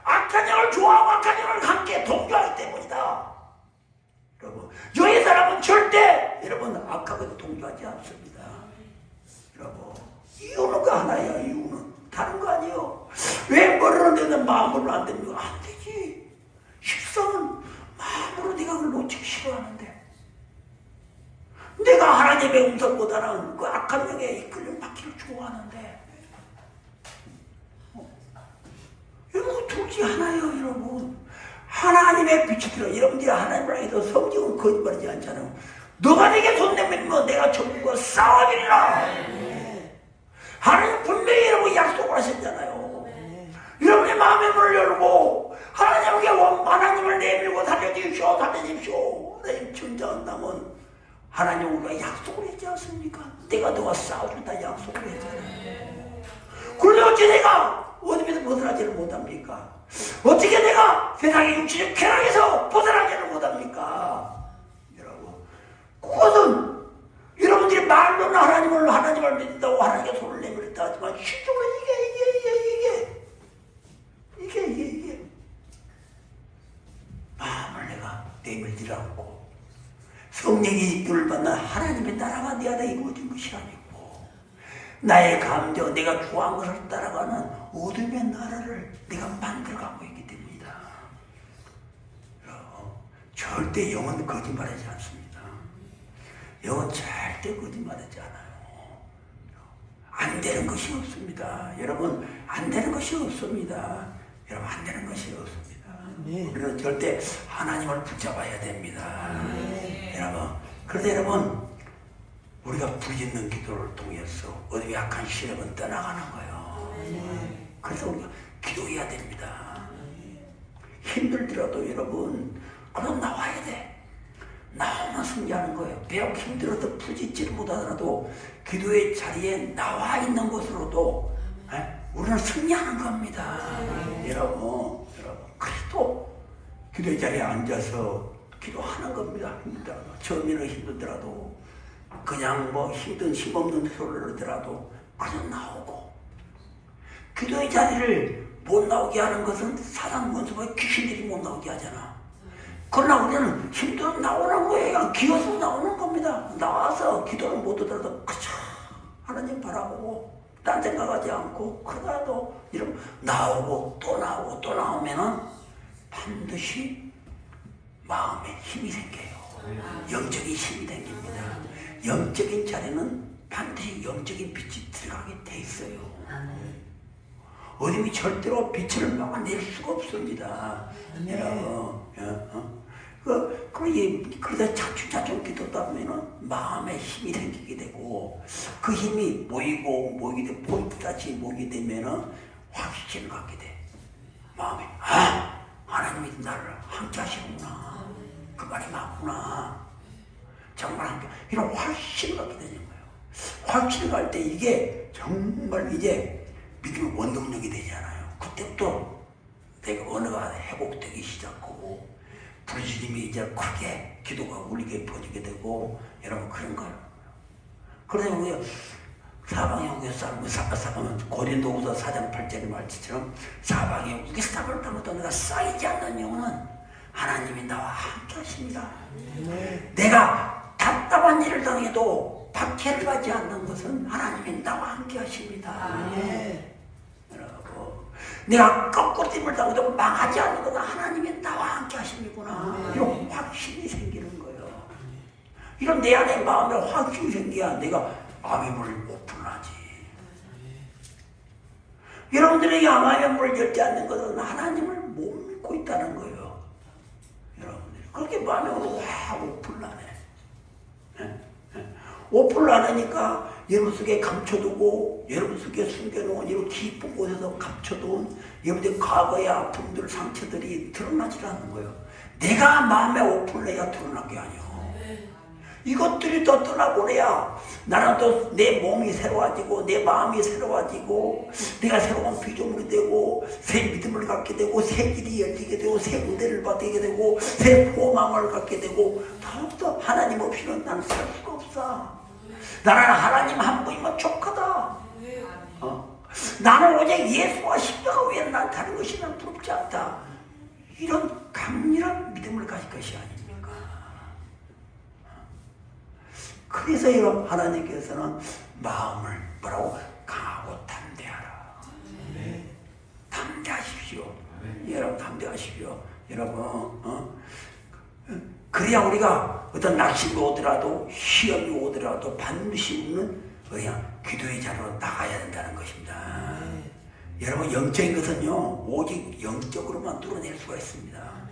악한 영을 좋아하고 악한 영을 함께 동조하기 때문이다. 여러분, 여기 사람은 절대 여러분 악하고 동조하지 않습니다. 여러분, 이유는 그 하나예요. 이유는 다른 거 아니에요. 왜 머리로 내는 마음으로 안 됩니까? 안 되지. 식성은 마음으로 네가 그걸 놓치기 싫어하는데, 내가 하나님의 음성보다는 그 악한 영에 이끌려 받기를 좋아하는데, 여러분 둘 중 하나예요. 여러분, 하나님의 빛이 들어. 여러분들이 하나님을 해도 성경은 거짓말이지 않잖아요. 너가 내게 손 내밀면 내가 전국과 싸우리라. 하나님 분명히 여러분 약속을 하셨잖아요. 여러분의 마음의 문을 열고 하나님께 하나님을 내밀고 살려주십시오. 살려주십시오. 하나님 천장한다면 하나님 우리가 약속을 했지 않습니까? 내가 너와 싸워준다 약속을 했잖아요. 그런데 어찌 내가 어둠에서 벗어나지를 못합니까? 어떻게 내가 세상의 육체적 쾌락에서 벗어나지를 못합니까? 여러분, 그것은 여러분들이 말로는 하나님을 믿는다고 하나님께 손을 내밀었다 하지만 실제로 이게 마음을 내가 내밀지 않고 성령이 이끌을 받는 하나님의 나라가 내 안에 이루어진 것이 아니고 나의 감정, 내가 좋아하는 것을 따라가는 어둠의 나라를 내가 만들어가고 있기 때문이다. 절대 영은 거짓말하지 않습니다. 영은 절대 거짓말하지 않아요. 안 되는 것이 없습니다. 여러분, 안 되는 것이 없습니다. 여러분, 안 되는 것이 없습니다. 우리는 절대 하나님을 붙잡아야 됩니다. 여러분, 그런데 여러분, 우리가 부르짖는 기도를 통해서 어둠의 악한 시력은 떠나가는 거예요. 그래서 우리가 기도해야 됩니다. 힘들더라도 여러분, 그럼 나와야 돼. 나오면 승리하는 거예요. 비록 힘들어도 부딪지를 못하더라도 기도의 자리에 나와 있는 것으로도 우리는 승리하는 겁니다. 여러분, 그래도 기도의 자리에 앉아서 기도하는 겁니다. 힘들더라도, 처음에는 힘들더라도, 그냥 뭐 힘없는 소리를 하더라도 그냥 나오고, 기도의 자리를 못 나오게 하는 것은 사단 원수와 귀신들이 못 나오게 하잖아. 그러나 우리는 힘들어 나오는 거예요. 기어서 나오는 겁니다. 나와서 기도를 못 하더라도 그저 하나님 바라보고 딴 생각하지 않고 그러다도 이런 나오고 또 나오고 또 나오면은 반드시 마음에 힘이 생겨요. 영적인 힘이 생깁니다. 영적인 자리는 반드시 영적인 빛이 들어가게 돼 있어요. 어둠이 절대로 빛을 막아낼 수가 없습니다. 그러다 차츰차츰 기도다 보면은 마음에 힘이 생기게 되고, 그 힘이 모이게 되고, 보이듯이 모이게 되면은 확신을 갖게 돼. 마음에, 하나님이 나를 함께 하시구나. 그 말이 맞구나. 정말 함께, 이런 확신을 갖게 되는 거예요. 확신을 갈 때 이게 정말 이제 믿음의 원동력이 되잖아요. 그때부터 내가 언어가 회복되기 시작하고, 부르짖음이 이제 크게 기도가 울리게 퍼지게 되고, 여러분 그런 거예요. 그래서 우리가 사방에 우겨싸면 고린도후서 4장 8절의 말씀처럼 사방에 우겨싸을 담아도 내가 쌓이지 않는 영혼은 하나님이 나와 함께 하십니다. 내가 답답한 일을 당해도 박해를 받지 않는 것은 하나님이 나와 함께 하십니다. 내가 거꾸로 림을 당해도 망하지 않는 것은 하나님이 나와 함께 하십니구나. 이런 확신이 생기는 거예요. 이런 내 안에 마음에 확신이 생겨야 내가 암의 문을 오픈하지. 여러분들에게 암의 문을 열지 않는 것은 하나님을 못 믿고 있다는 거예요. 여러분들이 그렇게 마음에 오픈을 안 해. 오픈을 안 하니까 여러분 속에 감춰두고, 여러분 속에 숨겨놓은 이런 깊은 곳에서 감춰둔 여러분의 과거의 아픔들, 상처들이 드러나지 않는 거예요. 내가 마음에 오픈을 해야 드러난 게 아니에요. 이것들이 더 떠나보내야 나는 또 내 몸이 새로워지고, 내 마음이 새로워지고, 내가 새로운 피조물이 되고, 새 믿음을 갖게 되고, 새 길이 열리게 되고, 새 은혜를 받게 되고, 새 소망을 갖게 되고, 더욱더 하나님 없이는 난 살 수가 없어. 나는 하나님 한 분이면 족하다. 나는 오직 예수와 십자가 외에 난 다른 것이 난 부럽지 않다. 이런 강렬한 믿음을 가질 것이 아닙니까? 그래서 여러분 하나님께서는 마음을 뭐라고? 강하고 담대하라. 담대하십시오. 여러분 담대하십시오. 여러분 그래야 우리가 어떤 낙심이 오더라도 시험이 오더라도 반드시 우리는 그냥 기도의 자리로 나가야 된다는 것입니다. 여러분 영적인 것은요 오직 영적으로만 뚫어낼 수가 있습니다.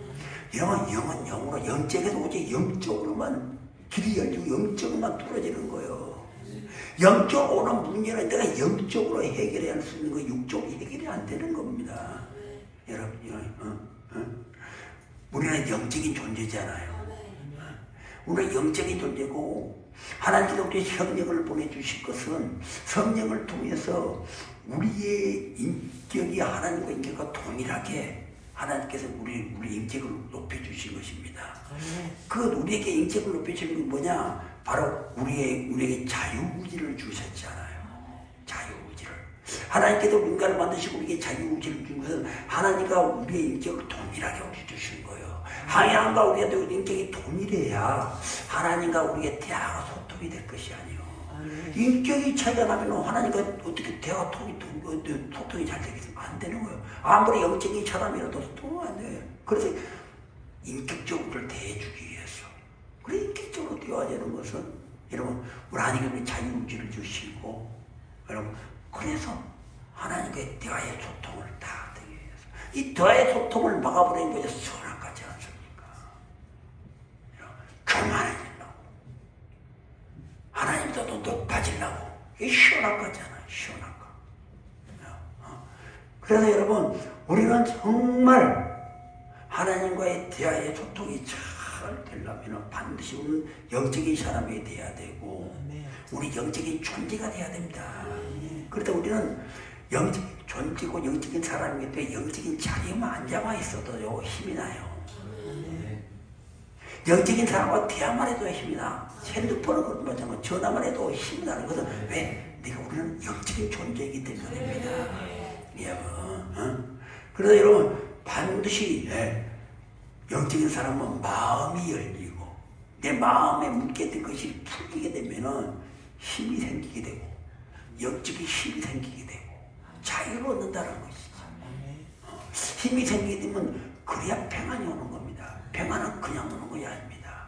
여러분 영은 영으로 영적에서 오직 영적으로만 길이 열리고 영적으로만 뚫어지는 거예요. 영적으로 오는 문제는 내가 영적으로 해결해야 할 수 있는 거 육적으로 해결이 안 되는 겁니다. 여러분 우리는 영적인 존재잖아요. 우리는 영적인 존재고 하나님께서 우리의 성령을 보내주실 것은 성령을 통해서 우리의 인격이 하나님과 인격과 동일하게 하나님께서 우리 인격을 높여주신 것입니다. 그 우리에게 인격을 높여주신 건 뭐냐? 바로 우리에게 자유의지를 주셨잖아요. 자유의지를. 하나님께서 인간을 만드시고 우리에게 자유의지를 준 것은 하나님과 우리의 인격을 동일하게 주신 거예요. 하나님과 우리의 인격이 동일해야 하나님과 우리의 대화가 소통이 될 것이 아니에요. 인격이 차이가 나면 하나님과 어떻게 대화 소통이 잘 되겠습니까? 안 되는 거예요. 아무리 영적인 사람이라도 소통은 안 돼요. 그래서 인격적으로 대해주기 위해서. 그래 인격적으로 대화해야 되는 것은 여러분 우리 하나님께 자유의지를 주시고 여러분 그래서 하나님과의 대화의 소통을 다 되기 위해서 이 대화의 소통을 막아버리는 것이 선악같지 않습니까? 교만해지려고 하나님도 더 높아지려고 이게 시원악같잖아요. 시원악같. 그래서 여러분 우리는 정말 하나님과의 대화의 소통이 잘 되려면 반드시 우리는 영적인 사람이 돼야 되고 우리 영적인 존재가 돼야 됩니다. 그러다 우리는 영적인 존재고 영적인 사람이기 때문에 영적인 자리에만 앉아만 있어도 힘이 나요. 영적인 사람과 대화만 해도 힘이 나. 핸드폰을 그렇지만 전화만 해도 힘이 나는 것은 왜? 내가 우리는 영적인 존재이기 때문입니다. 그래서 여러분 반드시 영적인 사람은 마음이 열리고 내 마음에 묶였던 것이 풀리게 되면은 힘이 생기게 되고 영적인 힘이 생기게 되고 자유를 얻는다는 것이죠. 힘이 생기게 되면 그래야 평안이 오는 겁니다. 평안은 그냥 오는 것이 아닙니다.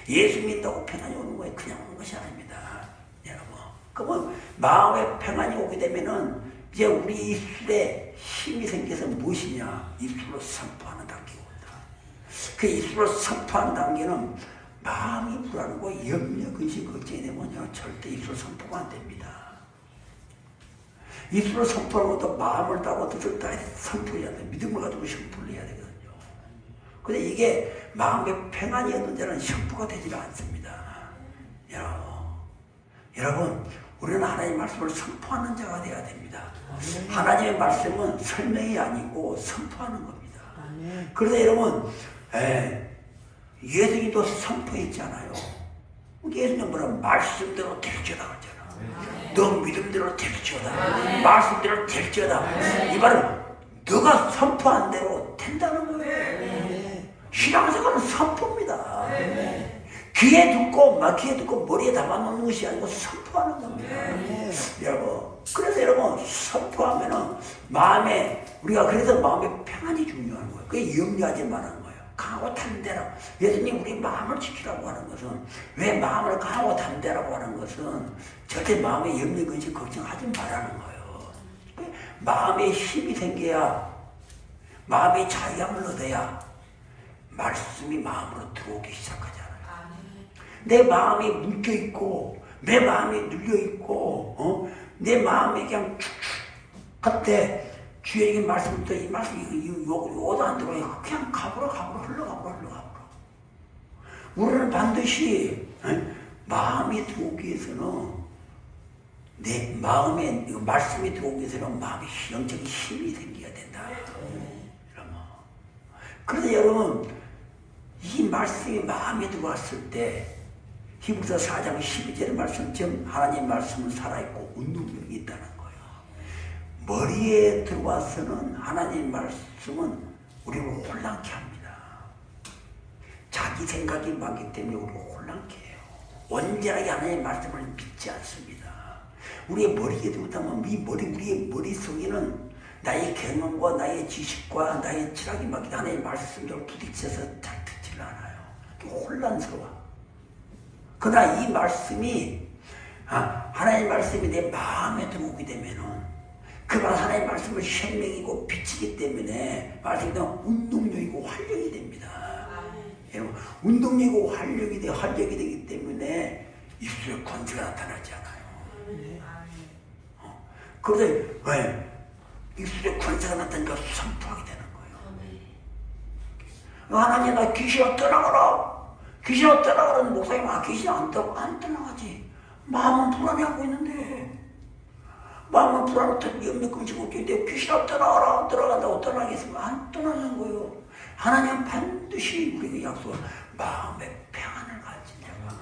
예수 믿다고 평안이 오는 거예요. 그냥 오는 것이 아닙니다. 여러분 그러면 마음에 평안이 오게 되면은 이제 우리 입술에 힘이 생겨서 무엇이냐? 입술로 선포하는 단계가 온다. 그 입술로 선포하는 단계는 마음이 불안하고 염려, 근심, 걱정이 되면요 절대 입술로 선포가 안 됩니다. 입술로 선포하는 것도 마음을 따고 뜻을 따 선포해야 돼. 믿음을 가지고 선포를 해야 되거든요. 근데 이게 마음에 평안이 없는 자는 선포가 되지 않습니다. 여러분 우리는 하나님의 말씀을 선포하는 자가 되어야 됩니다. 하나님의 말씀은 설명이 아니고 선포하는 겁니다. 그래서 여러분 예수님도 선포했잖아요. 예수님 뭐라고 말씀대로 될지어다 그랬잖아. 너 믿음대로 될지어다. 말씀대로 될지어다. 이 말은 너가 선포한 대로 된다는 거예요. 신앙생활은 선포입니다. 귀에 듣고 머리에 담아놓는 것이 아니고 선포하는 겁니다. 여러분 그래서 여러분 선포하면은 우리가 그래서 마음의 평안이 중요한 거예요. 그게 염려하지 말라는 거예요. 강하고 담대라. 예수님 우리 마음을 지키라고 하는 것은 왜 마음을 강하고 담대라고 하는 것은 절대 마음에 염려 근심 걱정하지 말라는 거예요. 마음에 힘이 생겨야 마음의 자유함을 얻어야 말씀이 마음으로 들어오기 시작하잖아요. 내 마음이 묶여있고 내 마음이 눌려있고 내 마음이 그냥 축축 할 때 주님의 말씀부터 이 말씀이 요도 안 들어요. 그냥 가보라 흘러가보라. 우리는 반드시 마음이 들어오기 위해서는 내 마음에 말씀이 들어오기 위해서는 마음에 영적인 힘이 생겨야 된다. 그래서 여러분 이 말씀이 마음에 들어왔을 때 히브리서 4장 12절의 말씀처럼 하나님 말씀은 살아있고 운동력이 있다는 거예요. 머리에 들어와서는 하나님 말씀은 우리를 혼란케 합니다. 자기 생각이 많기 때문에 우리가 혼란케 해요. 온전하게 하나님 말씀을 믿지 않습니다. 우리의 머리에 들어오면 우리의 머릿속에는 나의 경험과 나의 지식과 나의 철학이 막 하나님 말씀대로 부딪혀서 잘 듣지를 않아요. 혼란스러워. 그러나 이 말씀이 하나님 말씀이 내 마음에 들어오게 되면은 그만 하나님 말씀을 생명이고 빛이기 때문에 말씀이 운동력이고 활력이 됩니다. 여러분, 운동력이고 활력이 되기 때문에 입술에 권세가 나타나지 않아요. 그래서 왜? 입술에 권세가 나타나니까 선포하게 되는 거예요. 하나님 나 귀신아 떠나가라. 귀신아 떠나가라는 목사님 귀신이 안 떠나가지. 마음은 불안해하고 있는데 마음은 불안하고 염려금지고 있는데 귀신아 떠나가라. 떠나간다고 떠나겠으면 안 떠나는 거예요. 하나님 반드시 우리에게 약속을 마음의 평안을 가진 자가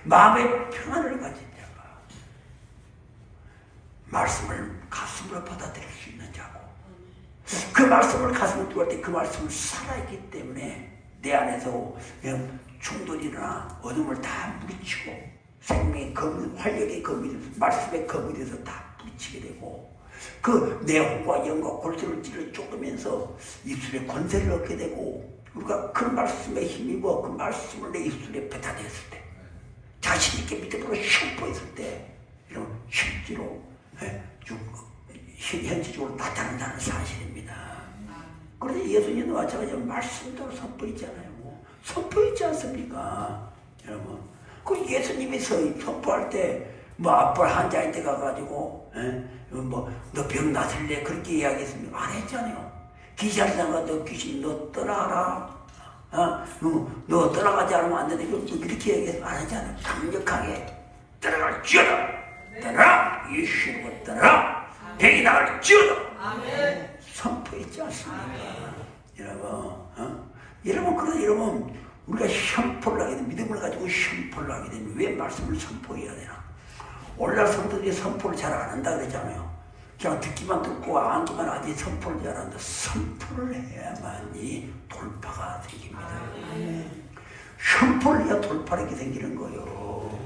마음의 평안을 가진 자가 말씀을 가슴으로 받아들일 수 있는 자고 그 말씀을 가슴으로 들어갈 때 그 말씀을 살아있기 때문에 내 안에서 충돌이나 어둠을 다 물리치고 생명의 거미, 활력의 거미, 말씀의 거미에서 다 물리치게 되고 그 내홍과 영과 골수를 찔러 쪼으면서 입술에 권세를 얻게 되고 우리가 그 말씀에 힘입어 그 말씀을 내 입술에 뱉어냈을 때 자신있게 믿음으로 선포했을 때 이런 실제로 현지적으로 나타난다는 사실입니다. 그런데 예수님도 마찬가지로 말씀대로 선포했잖아요. 선포했지 않습니까? 여러분, 그 예수님이 선포할 때 아빠 환자한테 가가지고 너 병 낫을래? 그렇게 이야기했습니까? 안 했잖아요. 기사리다가 너 귀신 너 떠나라. 너 떠나가지 않으면 안 되는데 그렇게 얘기해서 안 했잖아요. 강력하게 떠나갈지어다. 떠나라. 예수님은 떠나라. 병이 나갈지어다. 선포했지 않습니까? 여러분 그러면 우리가 선포를 하게 되면 믿음을 가지고 선포를 하게 되면 왜 말씀을 선포해야 되나? 오늘날 성도들이 선포를 잘 안 한다 그러잖아요. 그냥 듣기만 듣고 안기만 하지 선포를 잘 한다. 선포를 해야만이 돌파가 생깁니다. 선포를 해야 돌파력이 생기는 거예요.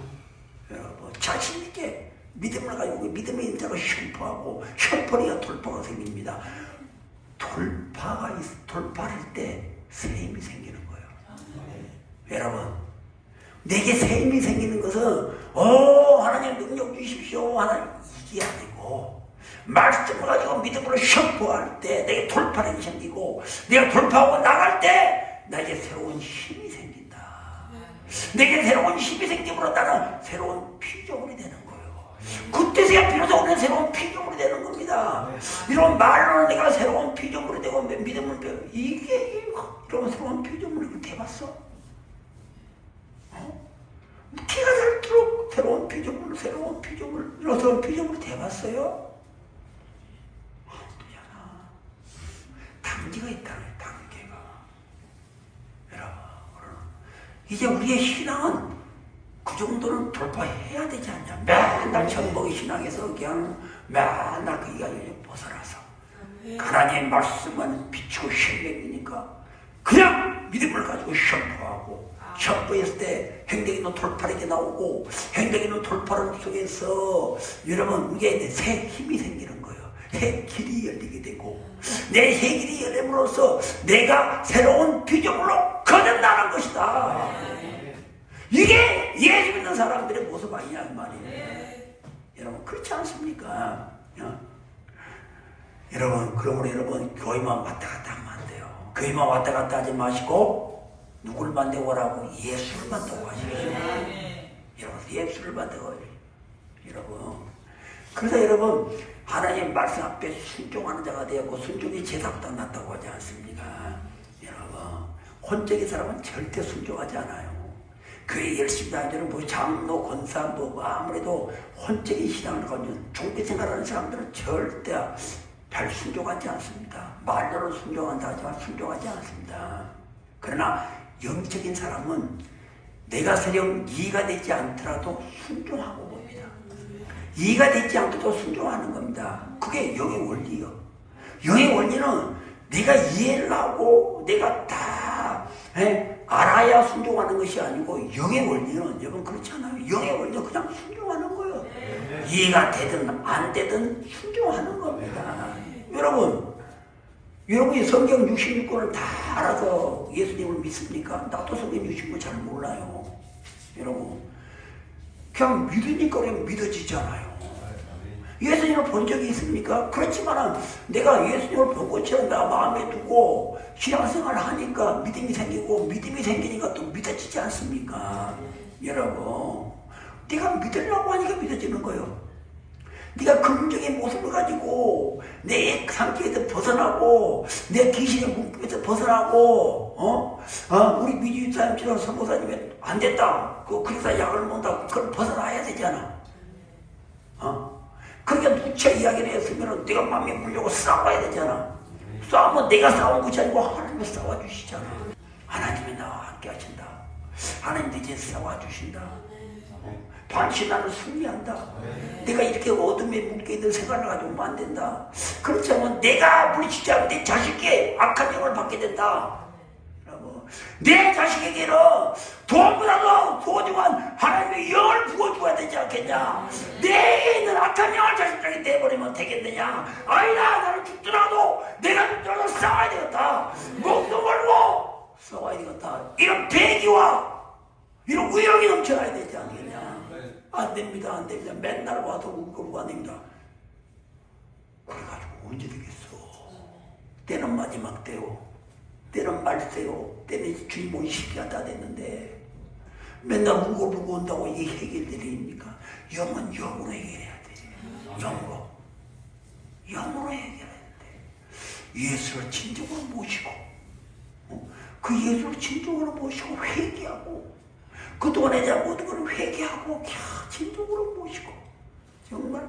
여러분 자신 있게 믿음을 가지고 믿음의 인자로 선포하고 선포를 해야 돌파가 생깁니다. 돌파할 때 새 힘이 생기는 거예요. 여러분, 내게 새 힘이 생기는 것은 하나님 능력 주십시오 하나님 이게 아니고 말씀을 가지고 믿음으로 선포할 때 내게 돌파력이 생기고 내가 돌파하고 나갈 때 나에게 새로운 힘이 생긴다. 내게 새로운 힘이 생김으로 나는 새로운 피조물이 되는 거예요. 그때서야 비로소 우리는 새로운 피조물이 되는 겁니다. 이런 말로는 내가 새로운 피조물이 되고 믿음을 배워 이게 이런 새로운 피조물이 돼봤어? 키가 될수록 새로운 피조물 이런 새로운 피조물이 돼봤어요? 없잖아. 단계가 있다는 단계가. 여러분 이제 우리의 신앙은 그 정도는 돌파해야 되지 않냐. 맨날 전복의 신앙에서 그냥 맨날 그 이야기에 벗어나서 하나님의 말씀은 빛이고 생명이니까 그냥 믿음을 가지고 선포하고 선포했을 때 행동이는 돌파력이 나오고 행동이는 돌파력 속에서 여러분 우리에게 새 힘이 생기는 거예요. 새 길이 열리게 되고 내 새 길이 열림으로써 내가 새로운 피조물로 거듭나는 것이다. 이게 예수 믿는 사람들의 모습 아니냐 이 말이에요. 여러분 그렇지 않습니까? 여러분 그러므로 여러분 교회만 왔다 갔다 하면 안 돼요. 교회만 왔다 갔다 하지 마시고 누굴 만들고 오라고? 예수를 만들고 하십시오. 여러분 예수를 만들고 여러분 그래서 여러분 하나님 말씀 앞에 순종하는 자가 되었고 순종이 제사보다 낫다고 하지 않습니까? 여러분 혼적인 사람은 절대 순종하지 않아요. 교회 열심히 다니는 뭐 장로, 권사, 아무래도 혼적인 신앙을 가지고 종교 생활하는 사람들은 절대 별 순종하지 않습니다. 말로는 순종한다 하지만 순종하지 않습니다. 그러나 영적인 사람은 내가 설령 이해가 되지 않더라도 순종하고 봅니다. 이해가 되지 않고도 순종하는 겁니다. 그게 영의 원리요. 영의 원리는 내가 이해를 하고 내가 다 알아야 순종하는 것이 아니고, 영의 원리는 여러분 그렇지 않아요. 영의 원리는 그냥 순종하는 거예요. 이해가 되든 안 되든 순종하는 겁니다. 여러분이 성경 66권을 다 알아서 예수님을 믿습니까? 나도 성경 66권 잘 몰라요. 여러분, 그냥 믿으니까 그냥 믿어지잖아요. 예수님을 본 적이 있습니까? 그렇지만 내가 예수님을 본 것처럼 나 마음에 두고 신앙생활을 하니까 믿음이 생기고, 믿음이 생기니까 또 믿어지지 않습니까? 여러분, 네가 믿으려고 하니까 믿어지는 거예요. 네가 긍정적인 모습을 가지고 내 상태에서 벗어나고 내 귀신의 문법에서 벗어나고 우리 미주사님처럼 선교사님이 안 됐다, 그래서 약을 먹는다, 그걸 벗어나야 되잖아. 그러니까 누차 이야기를 했으면 내가 마음에 물려고 싸워야 되잖아. 싸우면 내가 싸운 것이 아니고 하나님이 싸워주시잖아. 하나님이 나와 함께 하신다. 하나님 내 이제 싸워주신다. 반드시 나를 승리한다. 내가 이렇게 어둠에 묶여있는 생활을 가지고 안 된다. 그렇지 않으면 내가 물리치지 않고 내 자식에게 악한 영을 받게 된다. 내 자식에게는 돈보다도 소중한 하나님의 영을 부어줘야 되지 않겠냐. 내게 있는 악한 영을 자식에게 내버리면 되겠느냐. 아니다, 나는 죽더라도 내가 죽더라도 싸워야 되겠다. 목숨 걸고 싸워야 되겠다. 이런 배기와 이런 의욕이 넘쳐나야 되지 않겠냐. 안 됩니다, 안 됩니다. 맨날 와서 울고 안 됩니다. 그래가지고 언제 되겠어. 때는 마지막 때요, 때는 말세요, 때는 주님 오기 시기하다 됐는데 맨날 울고 온다고 이게 해결되리입니까? 영은 영으로 해결해야 돼. 영으로 해결해야 돼. 예수를 진정으로 모시고, 그 예수를 진정으로 모시고 회개하고, 그동안에 내가 모든 걸 회개하고 진정으로 모시고, 정말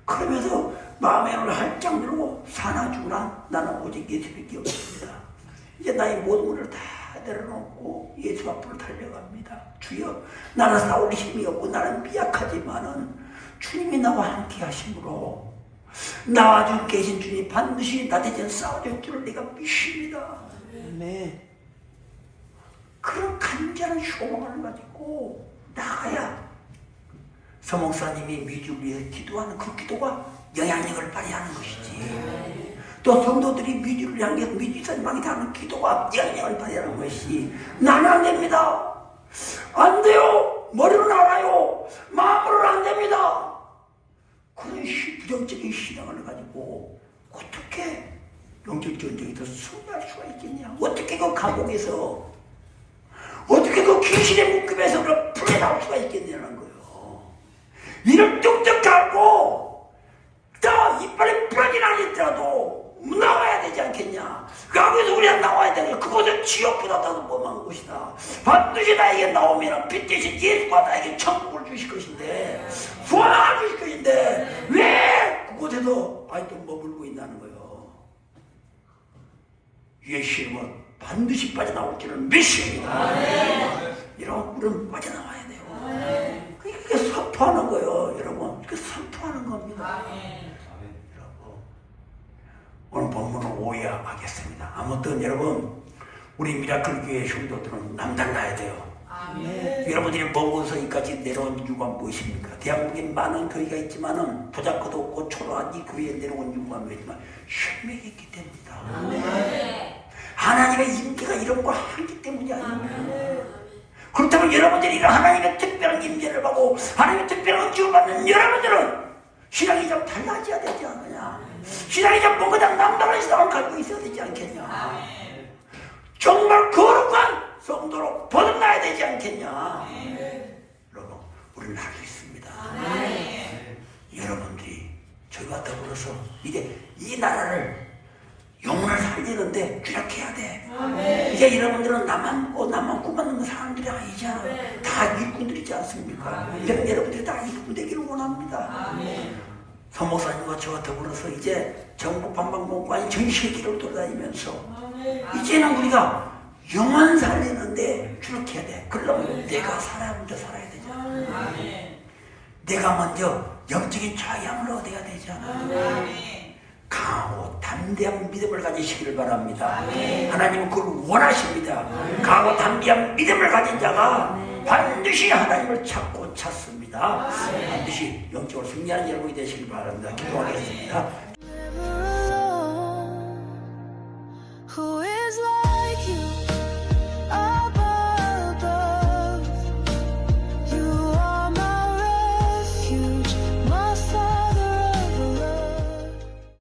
그러면서 마음의 문을 활짝 열고 사나 죽으나 나는 오직 예수밖에 없습니다. 이제 나의 모든 것을 다 내려놓고 예수 앞으로 달려갑니다. 주여, 나는 싸울 힘이 없고 나는 미약하지만은 주님이 나와 함께 하심으로 나와 주 계신 주님 반드시 나 대신 싸워줄 줄을 내가 믿습니다. 네. 그런 간절한 소망을 가지고 나가야 서목사님이 미주를 위해 기도하는 그 기도가 영향력을 발휘하는 것이지. 또 성도들이 미주를 향해 미주사님에게 하는 기도가 영향력을 발휘하는 것이. 나는 안 됩니다. 안 돼요. 머리로는 알아요. 마음으로는 안 됩니다. 그런 부정적인 신앙을 가지고 어떻게 영적 전쟁에서 승리할 수가 있겠냐. 어떻게 그 감옥에서, 어떻게 그 귀신의 묶음에서 풀려나올 수가 있겠냐는 거예요. 이를 뚝뚝하고 다 이빨이 부러진 아니더라도 나와야 되지 않겠냐. 거기서 우리가 나와야 되는, 그것은 지옥보다 더 범한 것이다. 반드시 나에게 나오면 빛 대신 예수가 나에게 천국을 주실 것인데, 소망을 주실 것인데 왜 그곳에서 아직도 머물고 있다는 거예요. 예수님은 반드시 빠져나올 줄을 믿습니다. 이런 우리는 빠져나와야 돼요. 그게 선포하는 거예요, 여러분. 그게 선포하는 겁니다. 여러분, 오늘 본문을 오해하겠습니다. 아무튼 여러분, 우리 미라클 교회 성도들은 남달라야 돼요. 여러분들이 먼 곳에서 여기까지 내려온 이유가 무엇입니까? 대한민국에 많은 교회가 있지만은 부자크도 없고 초라한 이 교회에 내려온 이유가 뭐지만 혈맥이 있기 때문이다. 하나님의 임재가 이런 거 하기 때문이 아닙니다. 그렇다면 여러분들이 이런 하나님의 특별한 임재를 받고 하나님의 특별한 은총을 받는 여러분들은 신앙이 좀 달라져야 되지 않느냐. 신앙이 좀 뭔가 남다른 신앙을 갖고 있어야 되지 않겠냐. 정말 거룩한 성도로 거듭나야 되지 않겠냐. 여러분, 우리는 할 수 있습니다. 여러분들이 저희와 더불어서 이제 이 나라를 영혼을 살리는데 주력해야 돼. 이제 여러분들은 나만 먹고 나만 구받는 사람들이 아니잖아요. 다 일꾼들이지 않습니까? 이제 여러분들이 다 일꾼 되기를 원합니다. 서목사님과 저와 더불어서 이제 전국 방방공관이 전 세계를 돌아다니면서 이제는 우리가 영혼 살리는데 주력해야 돼. 그러려면 내가 살아야 먼저 살아야 되잖아. 내가 먼저 영적인 자양을 얻어야 되잖아. 강하고 담대한 믿음을 가지시기를 바랍니다. 하나님은 그걸 원하십니다. 강하고 담대한 믿음을 가진 자가 반드시 하나님을 찾고 찾습니다. 반드시 영적으로 승리하는 여러분이 되시길 바랍니다. 기도하겠습니다. Who